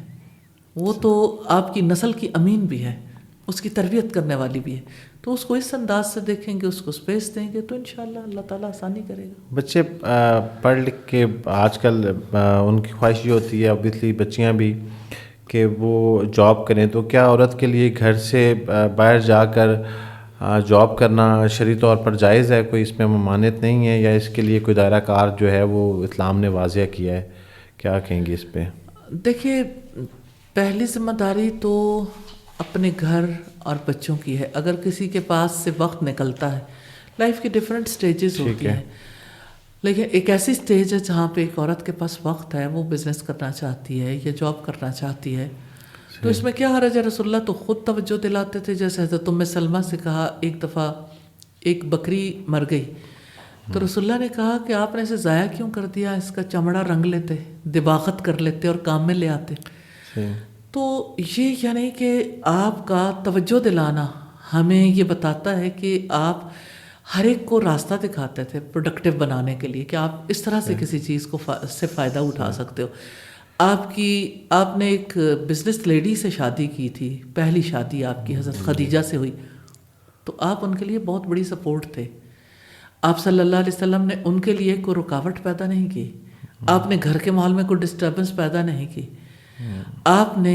وہ تو آپ کی نسل کی امین بھی ہے، اس کی تربیت کرنے والی بھی ہے. تو اس کو اس انداز سے دیکھیں گے، اس کو اسپیس دیں گے تو انشاءاللہ اللہ تعالیٰ آسانی کرے گا. بچے پڑھ لکھ کے آج کل ان کی خواہش یہ ہوتی ہے، اوبیسلی بچیاں بھی، کہ وہ جاب کریں. تو کیا عورت کے لیے گھر سے باہر جا کر جاب کرنا شرعی طور پر جائز ہے؟ کوئی اس میں ممانعت نہیں ہے، یا اس کے لیے کوئی دائرہ کار جو ہے وہ اسلام نے واضح کیا ہے؟ کیا کہیں گے اس پہ؟ دیکھیے، پہلی ذمہ داری تو اپنے گھر اور بچوں کی ہے. اگر کسی کے پاس سے وقت نکلتا ہے، لائف کی ڈفرینٹ سٹیجز ہوتی ہیں، لیکن ایک ایسی سٹیج ہے جہاں پہ ایک عورت کے پاس وقت ہے، وہ بزنس کرنا چاہتی ہے یا جاب کرنا چاہتی ہے، تو اس میں کیا حرج ہے؟ رسول اللہ تو خود توجہ دلاتے تھے، جیسے حضرت ام سلمہ سے کہا ایک دفعہ ایک بکری مر گئی تو رسول اللہ نے کہا کہ آپ نے اسے ضائع کیوں کر دیا، اس کا چمڑا رنگ لیتے، دباغت کر لیتے اور کام میں لے آتے. تو یہ یعنی کہ آپ کا توجہ دلانا ہمیں یہ بتاتا ہے کہ آپ ہر ایک کو راستہ دکھاتے تھے پروڈکٹیو بنانے کے لیے، کہ آپ اس طرح سے کسی چیز کو سے فائدہ اٹھا سکتے ہو. آپ نے ایک بزنس لیڈی سے شادی کی تھی، پہلی شادی آپ کی حضرت خدیجہ سے ہوئی، تو آپ ان کے لیے بہت بڑی سپورٹ تھے. آپ صلی اللہ علیہ وسلم نے ان کے لیے کوئی رکاوٹ پیدا نہیں کی، آپ نے گھر کے ماحول میں کوئی ڈسٹربنس پیدا نہیں کی. آپ نے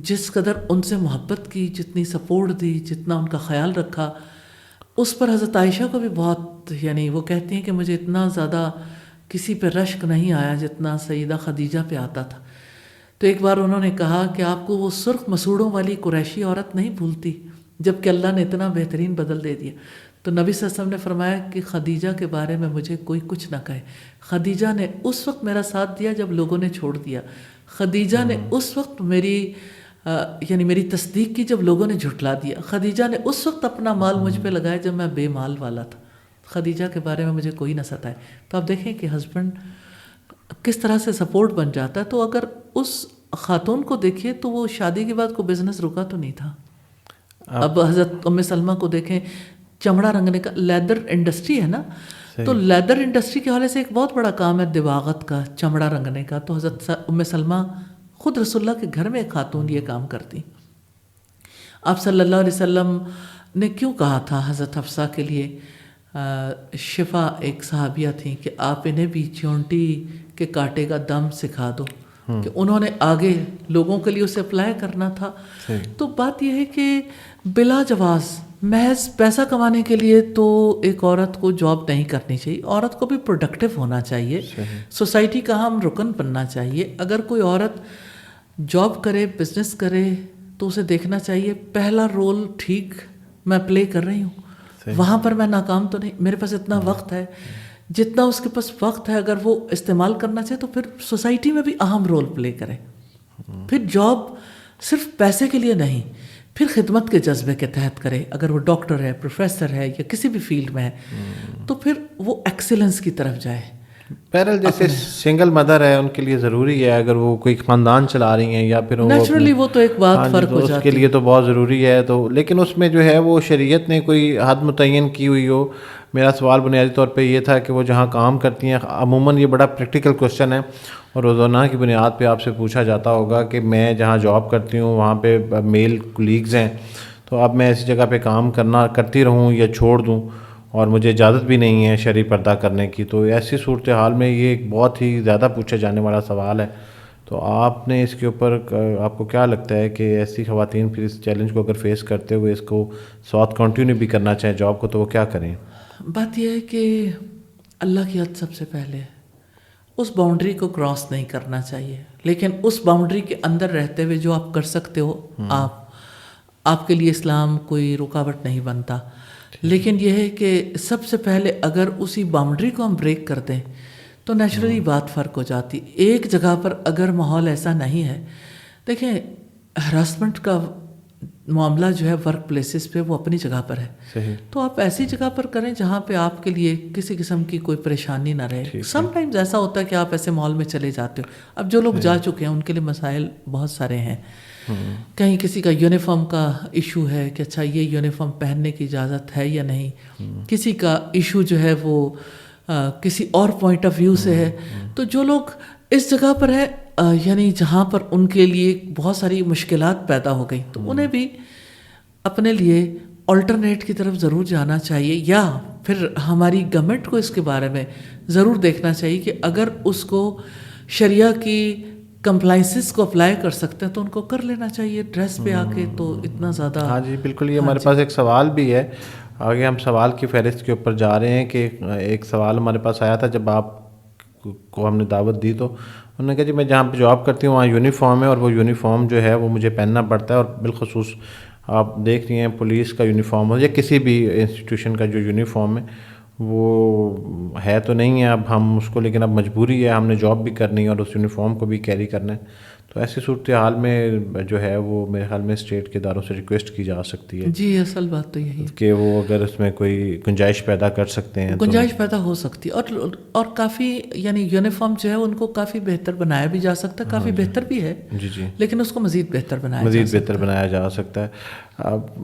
جس قدر ان سے محبت کی، جتنی سپورٹ دی، جتنا ان کا خیال رکھا، اس پر حضرت عائشہ کو بھی بہت، یعنی وہ کہتی ہیں کہ مجھے اتنا زیادہ کسی پہ رشک نہیں آیا جتنا سیدہ خدیجہ پہ آتا تھا. تو ایک بار انہوں نے کہا کہ آپ کو وہ سرخ مسوڑوں والی قریشی عورت نہیں بھولتی جب کہ اللہ نے اتنا بہترین بدل دے دیا. تو نبی صلی اللہ علیہ وسلم نے فرمایا کہ خدیجہ کے بارے میں مجھے کوئی کچھ نہ کہے. خدیجہ نے اس وقت میرا ساتھ دیا جب لوگوں نے چھوڑ دیا. خدیجہ نے اس وقت میری تصدیق کی جب لوگوں نے جھٹلا دیا. خدیجہ نے اس وقت اپنا مال مجھ پہ لگایا جب میں بے مال والا تھا. خدیجہ کے بارے میں مجھے کوئی نہ ستائے. تو آپ دیکھیں کہ ہسبینڈ کس طرح سے سپورٹ بن جاتا ہے. تو اگر اس خاتون کو دیکھیے تو وہ شادی کے بعد کوئی بزنس رکا تو نہیں تھا. اب حضرت ام سلمہ کو دیکھیں، چمڑا رنگنے کا لیدر انڈسٹری ہے نا، تو لیدر انڈسٹری کے حوالے سے ایک بہت بڑا کام ہے دباغت کا، چمڑا رنگنے کا. تو حضرت ام سلمہ خود رسول اللہ کے گھر میں ایک خاتون یہ کام کرتی. آپ صلی اللہ علیہ وسلم نے کیوں کہا تھا حضرت حفصہ کے لیے، شفا ایک صحابیہ تھیں، کہ آپ انہیں بھی چونٹی کے کانٹے کا دم سکھا دو، کہ انہوں نے آگے لوگوں کے لیے اسے اپلائی کرنا تھا. تو بات یہ ہے کہ بلا جواز محض پیسہ کمانے کے لیے تو ایک عورت کو جاب نہیں کرنی چاہیے. عورت کو بھی پروڈکٹیو ہونا چاہیے، سوسائٹی کا ہم رکن بننا چاہیے. اگر کوئی عورت جاب کرے، بزنس کرے، تو اسے دیکھنا چاہیے پہلا رول ٹھیک میں پلے کر رہی ہوں، وہاں پر میں ناکام تو نہیں. میرے پاس اتنا وقت ہے، جتنا اس کے پاس وقت ہے اگر وہ استعمال کرنا چاہے تو پھر سوسائٹی میں بھی اہم رول پلے کرے. پھر جاب صرف پیسے کے لیے نہیں، پھر خدمت کے جذبے کے تحت کرے. اگر وہ ڈاکٹر ہے، پروفیسر ہے، یا کسی بھی فیلڈ میں ہے، تو پھر وہ ایکسیلنس کی طرف جائے. بہرحال جیسے سنگل مدر ہے ان کے لیے ضروری ہے، اگر وہ کوئی خاندان چلا رہی ہیں یا پھر نیچرلی وہ تو ایک بات فرق ہو جاتی ہے، اس کے لیے تو بہت ضروری ہے. تو لیکن اس میں جو ہے وہ شریعت نے کوئی حد متعین کی ہوئی ہو. میرا سوال بنیادی طور پہ یہ تھا کہ وہ جہاں کام کرتی ہیں، عموماً یہ بڑا پریکٹیکل کوشچن ہے اور روزانہ کی بنیاد پہ آپ سے پوچھا جاتا ہوگا کہ میں جہاں جاب کرتی ہوں وہاں پہ میل کولیگز ہیں، تو اب میں ایسی جگہ پہ کام کرتی رہوں یا چھوڑ دوں، اور مجھے اجازت بھی نہیں ہے شرعی پردہ کرنے کی. تو ایسی صورتحال میں یہ ایک بہت ہی زیادہ پوچھا جانے والا سوال ہے. تو آپ نے اس کے اوپر آپ کو کیا لگتا ہے کہ ایسی خواتین پھر اس چیلنج کو اگر فیس کرتے ہوئے اس کو ساتھ کنٹینیو بھی کرنا چاہیں جاب کو، تو وہ کیا کریں؟ بات یہ ہے کہ اللہ کی حد سب سے پہلے اس باؤنڈری کو کراس نہیں کرنا چاہیے، لیکن اس باؤنڈری کے اندر رہتے ہوئے جو آپ کر سکتے ہو آپ کے لیے اسلام کوئی رکاوٹ نہیں بنتا. لیکن یہ ہے کہ سب سے پہلے اگر اسی باؤنڈری کو ہم بریک کر دیں تو نیچرلی بات فرق ہو جاتی. ایک جگہ پر اگر ماحول ایسا نہیں ہے، دیکھیں ہراسمنٹ کا معاملہ جو ہے ورک پلیسز پہ وہ اپنی جگہ پر ہے، تو آپ ایسی جگہ پر کریں جہاں پہ آپ کے لیے کسی قسم کی کوئی پریشانی نہ رہے. سم ٹائمز ایسا ہوتا ہے کہ آپ ایسے ماحول میں چلے جاتے ہو. اب جو لوگ جا چکے ہیں ان کے لیے مسائل بہت سارے ہیں. کہیں کسی کا یونیفارم کا ایشو ہے کہ اچھا یہ یونیفارم پہننے کی اجازت ہے یا نہیں، کسی کا ایشو جو ہے وہ کسی اور پوائنٹ آف ویو سے ہے. تو جو لوگ اس جگہ پر ہیں یعنی جہاں پر ان کے لیے بہت ساری مشکلات پیدا ہو گئی، تو انہیں بھی اپنے لیے آلٹرنیٹ کی طرف ضرور جانا چاہیے، یا پھر ہماری گورنمنٹ کو اس کے بارے میں ضرور دیکھنا چاہیے کہ اگر اس کو شریعہ کی کمپلائنسز کو اپلائی کر سکتے ہیں تو ان کو کر لینا چاہیے. ڈریس پہ آ کے تو اتنا زیادہ. ہاں جی بالکل. یہ ہمارے پاس ایک سوال بھی ہے، آگے ہم سوال کی فہرست کے اوپر جا رہے ہیں کہ ایک سوال ہمارے پاس آیا تھا جب آپ کو ہم نے دعوت دی، تو انہوں نے کہا جی میں جہاں پہ جاب کرتی ہوں وہاں یونیفارم ہے اور وہ یونیفارم جو ہے وہ مجھے پہننا پڑتا ہے، اور بالخصوص آپ دیکھ رہی ہیں پولیس کا یونیفارم ہو یا کسی بھی انسٹیٹیوشن کا جو یونیفارم ہے وہ ہے تو نہیں ہے اب ہم اس کو، لیکن اب مجبوری ہے، ہم نے جاب بھی کرنی ہے اور اس یونیفارم کو بھی کیری کرنا ہے. تو ایسی صورتحال میں جو ہے وہ میرے خیال میں اسٹیٹ کے اداروں سے ریکویسٹ کی جا سکتی ہے جی اصل بات تو یہی ہے کہ وہ اگر اس میں کوئی گنجائش پیدا کر سکتے ہیں تو گنجائش پیدا ہو سکتی ہے. اور کافی یعنی یونیفارم جو ہے ان کو کافی بہتر بنایا بھی جا سکتا ہے، کافی بہتر بھی ہے، جی جی لیکن اس کو مزید بہتر بنایا مزید بہتر بنایا جا سکتا ہے.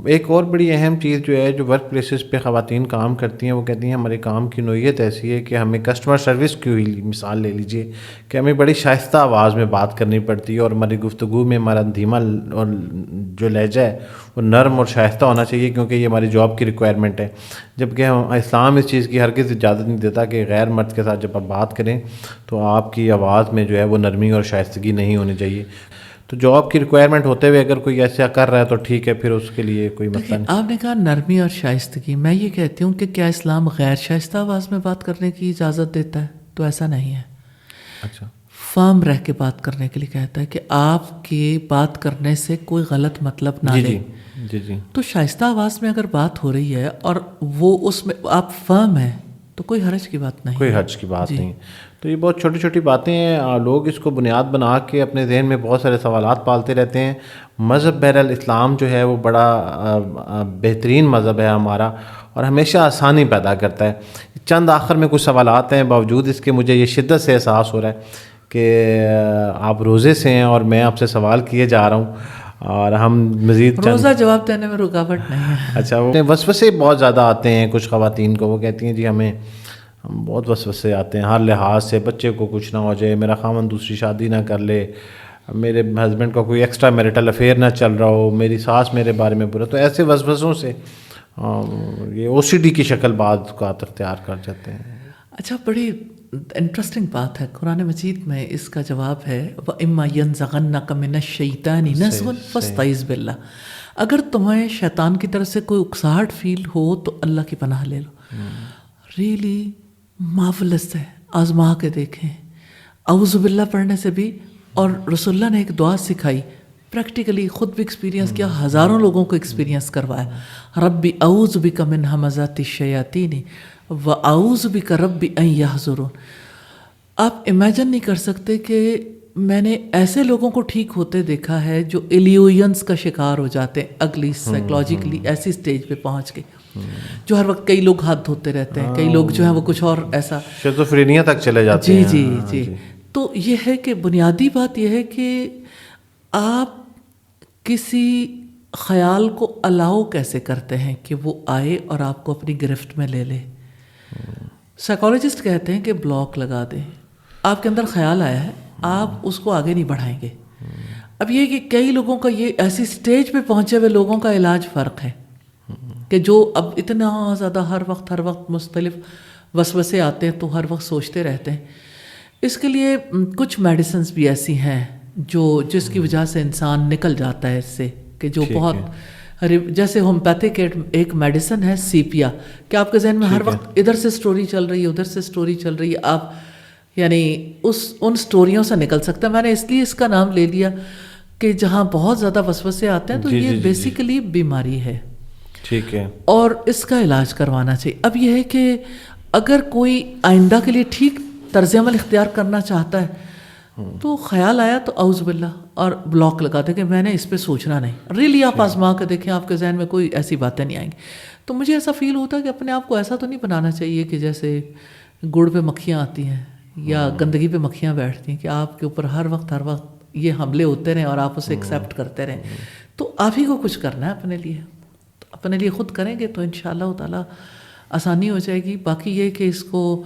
ایک اور بڑی اہم چیز جو ہے جو ورک پلیسز پہ خواتین کام کرتی ہیں وہ کہتی ہیں ہمارے کام کی نوعیت ایسی ہے کہ ہمیں کسٹمر سروس کی ہوئی مثال لے لیجئے کہ ہمیں بڑی شائستہ آواز میں بات کرنی پڑتی ہے اور ہماری گفتگو میں ہمارا دھیما اور جو لہجہ ہے وہ نرم اور شائستہ ہونا چاہیے کیونکہ یہ ہماری جاب کی ریکوائرمنٹ ہے. جبکہ اسلام اس چیز کی ہرگز اجازت نہیں دیتا کہ غیر مرد کے ساتھ جب آپ بات کریں تو آپ کی آواز میں جو ہے وہ نرمی اور شائستگی نہیں ہونی چاہیے. تو جاب کی ریکوائرمنٹ ہوتے ہوئے اگر کوئی ایسا کر رہا ہے تو ٹھیک ہے، پھر اس کے لیے کوئی مسئلہ نہیں. آپ نے کہا نرمی اور شائستگی، میں یہ کہتی ہوں کہ کیا اسلام غیر شائستہ آواز میں بات کرنے کی اجازت دیتا ہے؟ تو ایسا نہیں ہے. اچھا، فرم رہ کے بات کرنے کے لیے کہتا ہے کہ آپ کے بات کرنے سے کوئی غلط مطلب نہ جی لے. جی جی تو شائستہ آواز میں اگر بات ہو رہی ہے اور وہ اس میں آپ فرم ہیں تو کوئی حرج کی بات نہیں، کوئی حرج کی بات نہیں. تو یہ بہت چھوٹی چھوٹی باتیں ہیں، لوگ اس کو بنیاد بنا کے اپنے ذہن میں بہت سارے سوالات پالتے رہتے ہیں. مذہب بہرحال اسلام جو ہے وہ بڑا بہترین مذہب ہے ہمارا اور ہمیشہ آسانی پیدا کرتا ہے. چند آخر میں کچھ سوالات ہیں، باوجود اس کے مجھے یہ شدت سے احساس ہو رہا ہے کہ آپ روزے سے ہیں اور میں آپ سے سوال کیے جا رہا ہوں اور ہم مزید روزہ جواب دینے میں رکاوٹ نہیں ہے. اچھا، وہ وسوسے بہت زیادہ آتے ہیں کچھ خواتین کو، وہ کہتی ہیں جی ہم بہت وسوسے آتے ہیں ہر لحاظ سے، بچے کو کچھ نہ ہو جائے، میرا خاوند دوسری شادی نہ کر لے، میرے ہسبینڈ کا کوئی ایکسٹرا میرٹل افیئر نہ چل رہا ہو، میری ساس میرے بارے میں برا. تو ایسے وسوسوں سے یہ او سی ڈی کی شکل بعض اوقات اختیار کر جاتے ہیں. اچھا، بڑی انٹرسٹنگ بات ہے، قرآن مجید میں اس کا جواب ہے وَإِمَّا يَنزَغَنَّكَ مِنَ الشَّيْطَانِ نَزْغٌ فَاسْتَعِذْ بِاللَّهِ. اگر تمہیں شیطان کی طرف سے کوئی اکساہٹ فیل ہو تو اللہ کی پناہ لے لو. ریئلی مارولس ہے، آزما کے دیکھیں. اعوذ باللہ پڑھنے سے بھی، اور رسول اللہ نے ایک دعا سکھائی، پریکٹیکلی خود بھی ایکسپیرینس کیا، ہزاروں لوگوں کو ایکسپیرینس کروایا. ربی اعوذ بک من ہمزات الشیاطین وَأَعُوذُ بِكَ رَبِّ أَن يَحْضُرُونِ. آپ امیجن نہیں کر سکتے کہ میں نے ایسے لوگوں کو ٹھیک ہوتے دیکھا ہے جو ایلیوینس کا شکار ہو جاتے ہیں، اگلی سائیکولوجیکلی ایسی سٹیج پہ پہنچ کے، جو ہر وقت کئی لوگ ہاتھ دھوتے رہتے ہیں، کئی لوگ جو ہیں وہ کچھ اور ایسا شیزوفرینیا تک چلے جاتے ہیں. جی جی جی. تو یہ ہے کہ بنیادی بات یہ ہے کہ آپ کسی خیال کو الاؤ کیسے کرتے ہیں کہ وہ آئے اور آپ کو اپنی گرفت میں لے لے. سائیکالوجسٹ کہتے ہیں کہ بلاک لگا دیں. آپ کے اندر خیال آیا ہے، آپ اس کو آگے نہیں بڑھائیں گے. اب یہ کہ کئی لوگوں کا یہ ایسی سٹیج پہ پہنچے ہوئے لوگوں کا علاج فرق ہے کہ جو اب اتنا زیادہ ہر وقت مختلف وسوسے آتے ہیں تو ہر وقت سوچتے رہتے ہیں. اس کے لیے کچھ میڈیسنز بھی ایسی ہیں جس کی وجہ سے انسان نکل جاتا ہے اس سے، کہ جو بہت جیسے ہومیوپیتھک ایک میڈیسن ہے سیپیا، کہ آپ کے ذہن میں ہر وقت ادھر سے سٹوری چل رہی ہے، ادھر سے سٹوری چل رہی ہے، آپ یعنی ان سٹوریوں سے نکل سکتا ہے. میں نے اس لیے اس کا نام لے لیا کہ جہاں بہت زیادہ وسوسے آتے ہیں تو یہ بیسیکلی بیماری ہے. ٹھیک ہے، اور اس کا علاج کروانا چاہیے. اب یہ ہے کہ اگر کوئی آئندہ کے لیے ٹھیک طرز عمل اختیار کرنا چاہتا ہے تو خیال آیا تو اعوذ باللہ اور بلاک لگا دیں کہ میں نے اس پہ سوچنا نہیں. ریلی آپ آزما کے دیکھیں، آپ کے ذہن میں کوئی ایسی باتیں نہیں آئیں گی. تو مجھے ایسا فیل ہوتا ہے کہ اپنے آپ کو ایسا تو نہیں بنانا چاہیے کہ جیسے گڑ پہ مکھیاں آتی ہیں یا گندگی پہ مکھیاں بیٹھتی ہیں کہ آپ کے اوپر ہر وقت یہ حملے ہوتے رہیں اور آپ اسے ایکسیپٹ کرتے رہیں. تو آپ ہی کو کچھ کرنا ہے اپنے لیے، اپنے لیے خود کریں گے تو انشاءاللہ تعالیٰ آسانی ہو جائے گی. باقی یہ کہ اس کو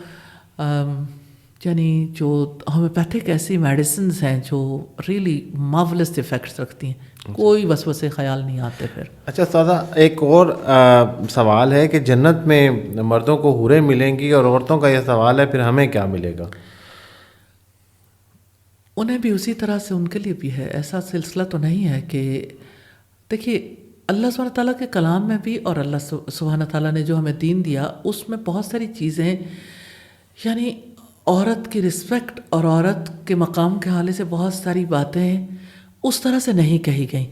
یعنی جو ہومیوپیتھک ایسی میڈیسنز ہیں جو ریئلی مارولس ایفیکٹس رکھتی ہیں، کوئی وسوسے خیال نہیں آتے پھر. اچھا سادہ، ایک اور سوال ہے کہ جنت میں مردوں کو حوریں ملیں گی اور عورتوں کا یہ سوال ہے پھر ہمیں کیا ملے گا؟ انہیں بھی اسی طرح سے ان کے لیے بھی ہے. ایسا سلسلہ تو نہیں ہے کہ دیکھیے اللہ سبحانہ تعالیٰ کے کلام میں بھی اور اللہ سبحانہ تعالیٰ نے جو ہمیں دین دیا اس میں بہت ساری چیزیں یعنی عورت کی رسپیکٹ اور عورت کے مقام کے حوالے سے بہت ساری باتیں اس طرح سے نہیں کہی گئیں.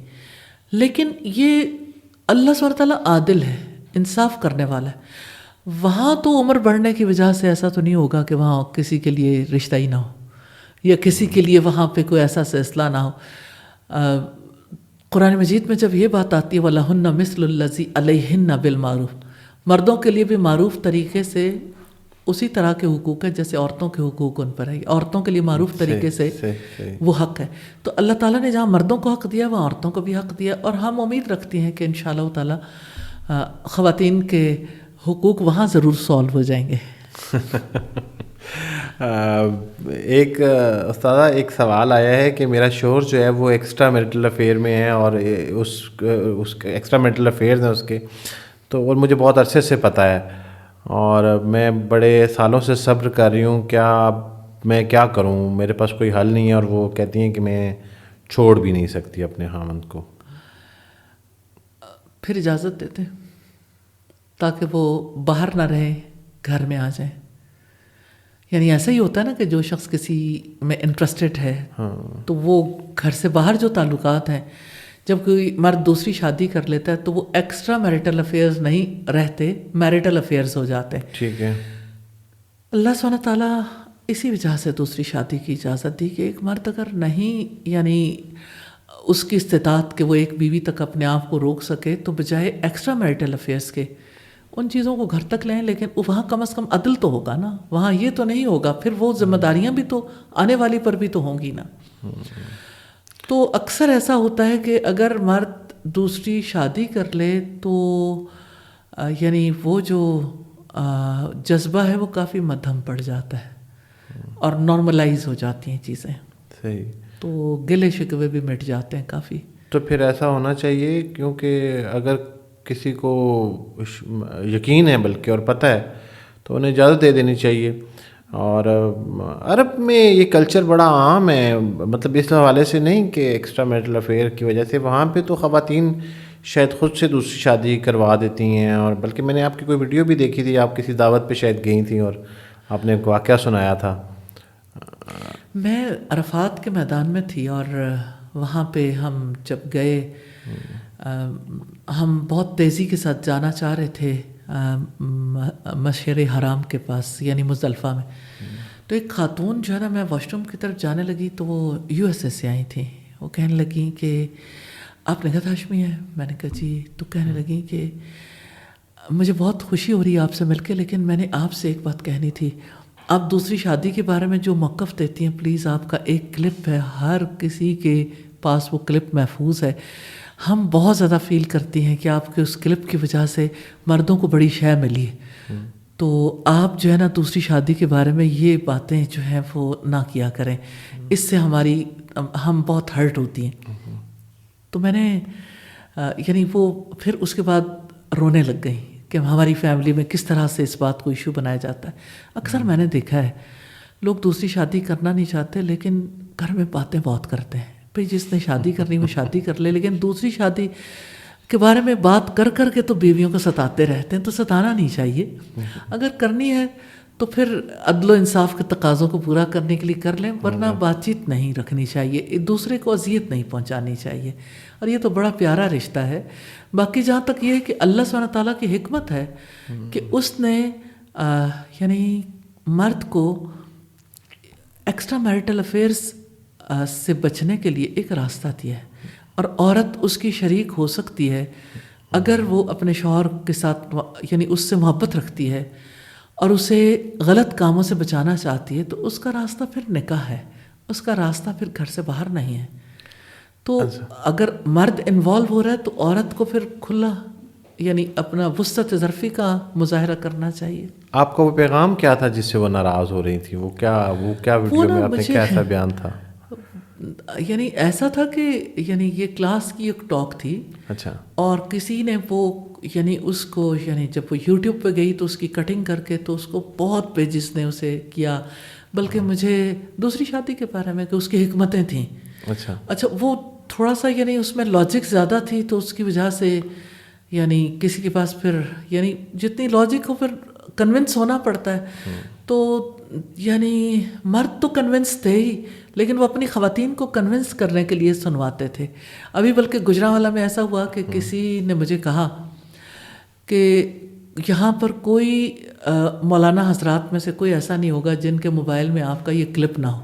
لیکن یہ اللہ سبحانہ تعالیٰ عادل ہے, انصاف کرنے والا ہے. وہاں تو عمر بڑھنے کی وجہ سے ایسا تو نہیں ہوگا کہ وہاں کسی کے لیے رشتہ ہی نہ ہو, یا کسی کے لیے وہاں پہ کوئی ایسا فیصلہ نہ ہو. قرآن مجید میں جب یہ بات آتی ہے وَلَهُنَّ مِثْلُ الَّذِي عَلَيْهِنَّ بِالْمَعْرُوفِ, مردوں کے لیے بھی معروف طریقے سے اسی طرح کے حقوق ہے جیسے عورتوں کے حقوق ان پر ہے. عورتوں کے لیے معروف طریقے سے وہ حق ہے. تو اللہ تعالیٰ نے جہاں مردوں کو حق دیا وہاں عورتوں کو بھی حق دیا, اور ہم امید رکھتے ہیں کہ انشاءاللہ تعالیٰ خواتین کے حقوق وہاں ضرور سالو ہو جائیں گے. ایک استاذہ ایک سوال آیا ہے کہ میرا شوہر جو ہے وہ ایکسٹرا میرٹل افیئر میں ہے, اور اس ایکسٹرا میرٹل افیئرز ہیں اس کے, تو اور مجھے بہت عرصے سے پتہ ہے, اور میں بڑے سالوں سے صبر کر رہی ہوں, میں کیا کروں, میرے پاس کوئی حل نہیں ہے, اور وہ کہتی ہیں کہ میں چھوڑ بھی نہیں سکتی اپنے خاوند کو. پھر اجازت دیتے تاکہ وہ باہر نہ رہے, گھر میں آ جائیں. یعنی ایسا ہی ہوتا ہے نا کہ جو شخص کسی میں انٹرسٹڈ ہے تو وہ گھر سے باہر جو تعلقات ہیں, جب کوئی مرد دوسری شادی کر لیتا ہے تو وہ ایکسٹرا میرٹل افیئرز نہیں رہتے, میرٹل افیئرز ہو جاتے ہیں. ٹھیک ہے. اللہ سبحانہ تعالیٰ اسی وجہ سے دوسری شادی کی اجازت دی کہ ایک مرد اگر نہیں, یعنی اس کی استطاعت کہ وہ ایک بیوی تک اپنے آپ کو روک سکے, تو بجائے ایکسٹرا میرٹل افیئرس کے ان چیزوں کو گھر تک لیں, لیکن وہاں کم از کم عدل تو ہوگا نا, وہاں یہ تو نہیں ہوگا, پھر وہ ذمہ داریاں بھی تو آنے والی پر بھی تو ہوں گی نا. تو اکثر ایسا ہوتا ہے کہ اگر مرد دوسری شادی کر لے تو یعنی وہ جو جذبہ ہے وہ کافی مدھم پڑ جاتا ہے, اور نارملائز ہو جاتی ہیں چیزیں. صحیح. تو گلے شکوے بھی مٹ جاتے ہیں کافی. تو پھر ایسا ہونا چاہیے, کیونکہ اگر کسی کو یقین ہے بلکہ اور پتہ ہے تو انہیں اجازت دے دینی چاہیے. اور عرب میں یہ کلچر بڑا عام ہے, مطلب اس حوالے سے نہیں کہ ایکسٹرا میرٹل افیئر کی وجہ سے, وہاں پہ تو خواتین شاید خود سے دوسری شادی کروا دیتی ہیں. اور بلکہ میں نے آپ کی کوئی ویڈیو بھی دیکھی تھی, آپ کسی دعوت پہ شاید گئی تھیں اور آپ نے ایک واقعہ سنایا تھا. میں عرفات کے میدان میں تھی, اور وہاں پہ ہم جب گئے, ہم بہت تیزی کے ساتھ جانا چاہ رہے تھے مشعر حرام کے پاس, یعنی مزدلفہ میں. تو ایک خاتون جو ہے نا, میں واش روم کی طرف جانے لگی تو وہ USA سے آئی تھیں. وہ کہنے لگیں کہ آپ نگہت ہاشمی ہیں. میں نے کہا جی. تو کہنے لگیں کہ مجھے بہت خوشی ہو رہی ہے آپ سے مل کے, لیکن میں نے آپ سے ایک بات کہنی تھی. آپ دوسری شادی کے بارے میں جو موقف دیتی ہیں, پلیز آپ کا ایک کلپ ہے, ہر کسی کے پاس وہ کلپ محفوظ ہے. ہم بہت زیادہ فیل کرتی ہیں کہ آپ کے اس کلپ کی وجہ سے مردوں کو بڑی شے ملی ہے. تو آپ جو ہے نا دوسری شادی کے بارے میں یہ باتیں جو ہیں وہ نہ کیا کریں, اس سے ہم بہت ہرٹ ہوتی ہیں. تو میں نے یعنی وہ پھر اس کے بعد رونے لگ گئی کہ ہماری فیملی میں کس طرح سے اس بات کو ایشو بنایا جاتا ہے. اکثر میں نے دیکھا ہے لوگ دوسری شادی کرنا نہیں چاہتے, لیکن گھر میں باتیں بہت کرتے ہیں. بھئی جس نے شادی کرنی وہ شادی کر لے, لیکن دوسری شادی کے بارے میں بات کر کر کے تو بیویوں کو ستاتے رہتے ہیں. تو ستانا نہیں چاہیے. اگر کرنی ہے تو پھر عدل و انصاف کے تقاضوں کو پورا کرنے کے لیے کر لیں, ورنہ بات چیت نہیں رکھنی چاہیے, ایک دوسرے کو اذیت نہیں پہنچانی چاہیے. اور یہ تو بڑا پیارا رشتہ ہے. باقی جہاں تک یہ ہے کہ اللہ سبحانہ تعالیٰ کی حکمت ہے کہ اس نے یعنی مرد کو ایکسٹرا میرٹل افیئرس سے بچنے کے لیے ایک راستہ دیا ہے, اور عورت اس کی شریک ہو سکتی ہے اگر وہ اپنے شوہر کے ساتھ یعنی اس سے محبت رکھتی ہے اور اسے غلط کاموں سے بچانا چاہتی ہے, تو اس کا راستہ پھر نکاح ہے, اس کا راستہ پھر گھر سے باہر نہیں ہے. تو اگر مرد انوالو ہو رہا ہے تو عورت کو پھر کھلا یعنی اپنا وسعت ظرفی کا مظاہرہ کرنا چاہیے. آپ کا وہ پیغام کیا تھا جس سے وہ ناراض ہو رہی تھی؟ وہ کیا ویڈیو میں آپ نے کیسا بیان تھا؟ یعنی ایسا تھا کہ یعنی یہ کلاس کی ایک ٹاک تھی. اچھا. اور کسی نے وہ یعنی اس کو یعنی جب وہ یوٹیوب پہ گئی تو اس کی کٹنگ کر کے تو اس کو بہت پیجز نے اسے کیا, بلکہ مجھے دوسری شادی کے بارے میں کہ اس کی حکمتیں تھیں. اچھا وہ تھوڑا سا یعنی اس میں لاجک زیادہ تھی, تو اس کی وجہ سے یعنی کسی کے پاس پھر یعنی جتنی لاجک ہو پھر کنونس ہونا پڑتا ہے. تو یعنی مرد تو کنونس تھے ہی، لیکن وہ اپنی خواتین کو کنونس کرنے کے لیے سنواتے تھے. ابھی بلکہ گجرانوالہ میں ایسا ہوا کہ کسی نے مجھے کہا کہ یہاں پر کوئی مولانا حضرات میں سے کوئی ایسا نہیں ہوگا جن کے موبائل میں آپ کا یہ کلپ نہ ہو.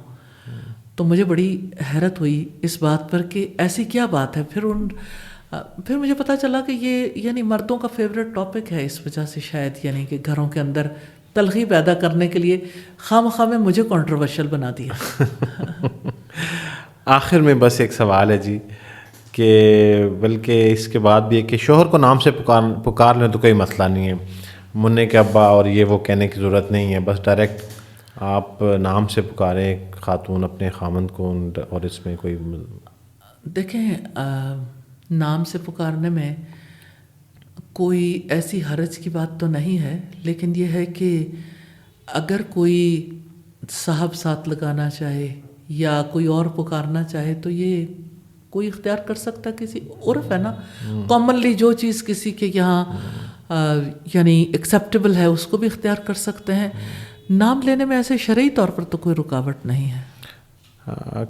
تو مجھے بڑی حیرت ہوئی اس بات پر کہ ایسی کیا بات ہے. پھر مجھے پتہ چلا کہ یہ یعنی مردوں کا فیوریٹ ٹاپک ہے، اس وجہ سے شاید یعنی کہ گھروں کے اندر تلخی پیدا کرنے کے لیے خواہ میں مجھے کنٹروورشل بنا دیا. آخر میں بس ایک سوال ہے جی، کہ بلکہ اس کے بعد بھی ہے کہ شوہر کو نام سے پکار لیں تو کوئی مسئلہ نہیں ہے، منع کے ابا اور یہ وہ کہنے کی ضرورت نہیں ہے، بس ڈائریکٹ آپ نام سے پکاریں خاتون اپنے خامند کو، اور اس میں کوئی دیکھیں نام سے پکارنے میں کوئی ایسی حرج کی بات تو نہیں ہے، لیکن یہ ہے کہ اگر کوئی صاحب ساتھ لگانا چاہے یا کوئی اور پکارنا چاہے تو یہ کوئی اختیار کر سکتا. کسی عرف ہے نا، کامنلی جو چیز کسی کے یہاں یعنی ایکسیپٹیبل ہے اس کو بھی اختیار کر سکتے ہیں. نام لینے میں ایسے شرعی طور پر تو کوئی رکاوٹ نہیں ہے.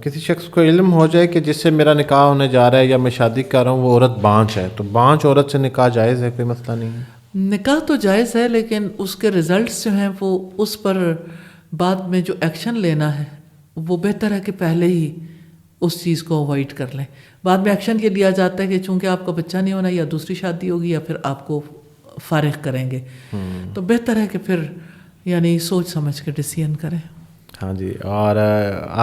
کسی شخص کو علم ہو جائے کہ جس سے میرا نکاح ہونے جا رہا ہے یا میں شادی کر رہا ہوں وہ عورت بانچ ہے، تو بانچ عورت سے نکاح جائز ہے؟ کوئی مسئلہ نہیں ہے؟ نکاح تو جائز ہے، لیکن اس کے ریزلٹس جو ہیں وہ اس پر بعد میں جو ایکشن لینا ہے وہ بہتر ہے کہ پہلے ہی اس چیز کو اوائڈ کر لیں. بعد میں ایکشن یہ لیا جاتا ہے کہ چونکہ آپ کا بچہ نہیں ہونا، یا دوسری شادی ہوگی یا پھر آپ کو فارغ کریں گے. تو بہتر ہے کہ پھر یعنی سوچ سمجھ کے ڈیسیژن کریں. ہاں جی. اور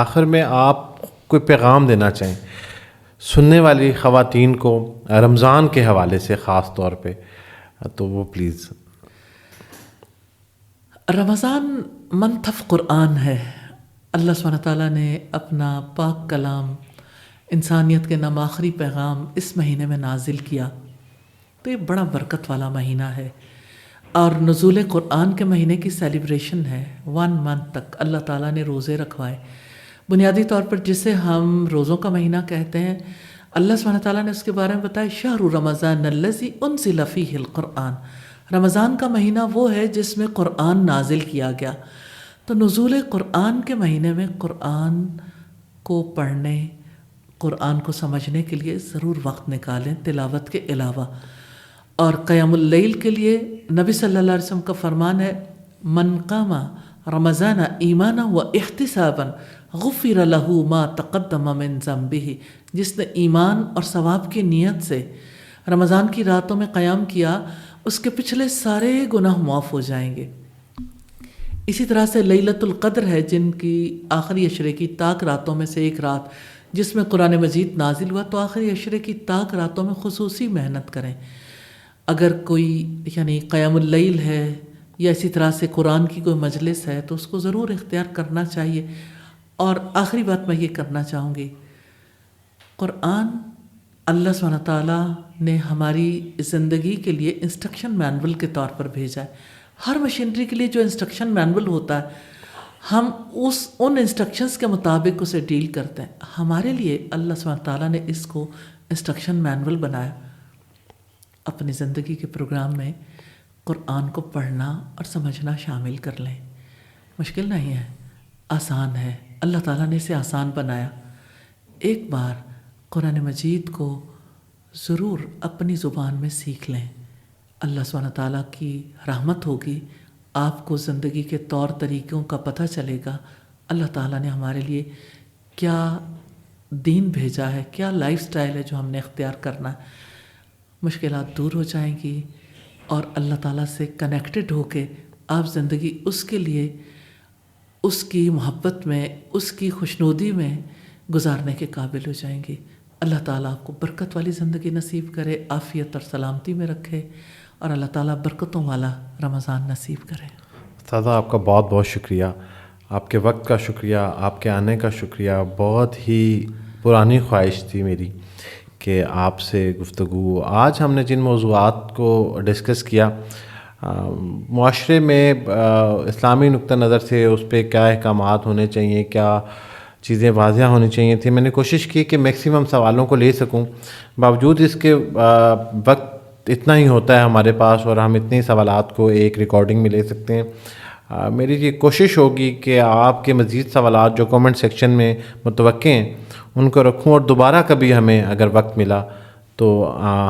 آخر میں آپ کوئی پیغام دینا چاہیں سننے والی خواتین کو رمضان کے حوالے سے خاص طور پہ، تو وہ پلیز. رمضان منتف قرآن ہے. اللہ سبحانہ تعالیٰ نے اپنا پاک کلام، انسانیت کے نام آخری پیغام اس مہینے میں نازل کیا. تو یہ بڑا برکت والا مہینہ ہے، اور نزول قرآن کے مہینے کی سیلیبریشن ہے. 1 منتھ تک اللہ تعالیٰ نے روزے رکھوائے. بنیادی طور پر جسے ہم روزوں کا مہینہ کہتے ہیں، اللہ سبحانہ تعالیٰ نے اس کے بارے میں بتایا شہر رمضان الذی انزل فیہ القرآن. رمضان کا مہینہ وہ ہے جس میں قرآن نازل کیا گیا. تو نزول قرآن کے مہینے میں قرآن کو پڑھنے، قرآن کو سمجھنے کے لیے ضرور وقت نکالیں تلاوت کے علاوہ. اور قیام اللیل کے لیے نبی صلی اللہ علیہ وسلم کا فرمان ہے من قام رمضان ایمانا و احتسابا غفر لہ ما تقدم من ذنبہ. جس نے ایمان اور ثواب کی نیت سے رمضان کی راتوں میں قیام کیا اس کے پچھلے سارے گناہ معاف ہو جائیں گے. اسی طرح سے لیلۃ القدر ہے، جن کی آخری عشرے کی تاک راتوں میں سے ایک رات جس میں قرآن مجید نازل ہوا. تو آخری عشرے کی تاک راتوں میں خصوصی محنت کریں. اگر کوئی یعنی قیام اللیل ہے یا اسی طرح سے قرآن کی کوئی مجلس ہے تو اس کو ضرور اختیار کرنا چاہیے. اور آخری بات میں یہ کرنا چاہوں گی، قرآن اللہ سبحانہ تعالیٰ نے ہماری زندگی کے لیے انسٹرکشن مینول کے طور پر بھیجا ہے. ہر مشینری کے لیے جو انسٹرکشن مینول ہوتا ہے ہم ان انسٹرکشنز کے مطابق اسے ڈیل کرتے ہیں. ہمارے لیے اللہ سبحانہ تعالیٰ نے اس کو انسٹرکشن مینول بنایا. اپنی زندگی کے پروگرام میں قرآن کو پڑھنا اور سمجھنا شامل کر لیں. مشکل نہیں ہے، آسان ہے. اللہ تعالیٰ نے اسے آسان بنایا. ایک بار قرآن مجید کو ضرور اپنی زبان میں سیکھ لیں. اللہ سبحانہ تعالیٰ کی رحمت ہوگی، آپ کو زندگی کے طور طریقوں کا پتہ چلے گا. اللہ تعالیٰ نے ہمارے لیے کیا دین بھیجا ہے، کیا لائف سٹائل ہے جو ہم نے اختیار کرنا ہے. مشکلات دور ہو جائیں گی اور اللہ تعالیٰ سے کنیکٹڈ ہو کے آپ زندگی اس کے لیے، اس کی محبت میں، اس کی خوشنودی میں گزارنے کے قابل ہو جائیں گی. اللہ تعالیٰ آپ کو برکت والی زندگی نصیب کرے، عافیت اور سلامتی میں رکھے، اور اللہ تعالیٰ برکتوں والا رمضان نصیب کرے. استاذہ آپ کا بہت بہت شکریہ، آپ کے وقت کا شکریہ، آپ کے آنے کا شکریہ. بہت ہی پرانی خواہش تھی میری کہ آپ سے گفتگو. آج ہم نے جن موضوعات کو ڈسکس کیا، معاشرے میں اسلامی نقطہ نظر سے اس پہ کیا احکامات ہونے چاہیے، کیا چیزیں واضح ہونی چاہیے تھیں، میں نے کوشش کی کہ میکسیمم سوالوں کو لے سکوں. باوجود اس کے وقت اتنا ہی ہوتا ہے ہمارے پاس اور ہم اتنے سوالات کو ایک ریکارڈنگ میں لے سکتے ہیں. میری یہ کوشش ہوگی کہ آپ کے مزید سوالات جو کامنٹ سیکشن میں متوقع ہیں ان کو رکھوں، اور دوبارہ کبھی ہمیں اگر وقت ملا تو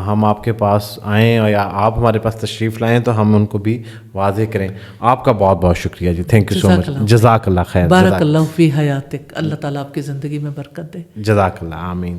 ہم آپ کے پاس آئیں، اور یا آپ ہمارے پاس تشریف لائیں تو ہم ان کو بھی واضح کریں۔ آپ کا بہت بہت شکریہ جی، تھینک یو سو مچ، جزاک اللہ خیر، بارک اللہ فی حیاتک، اللہ تعالیٰ آپ کی زندگی میں برکت دے۔ جزاک اللہ، آمین۔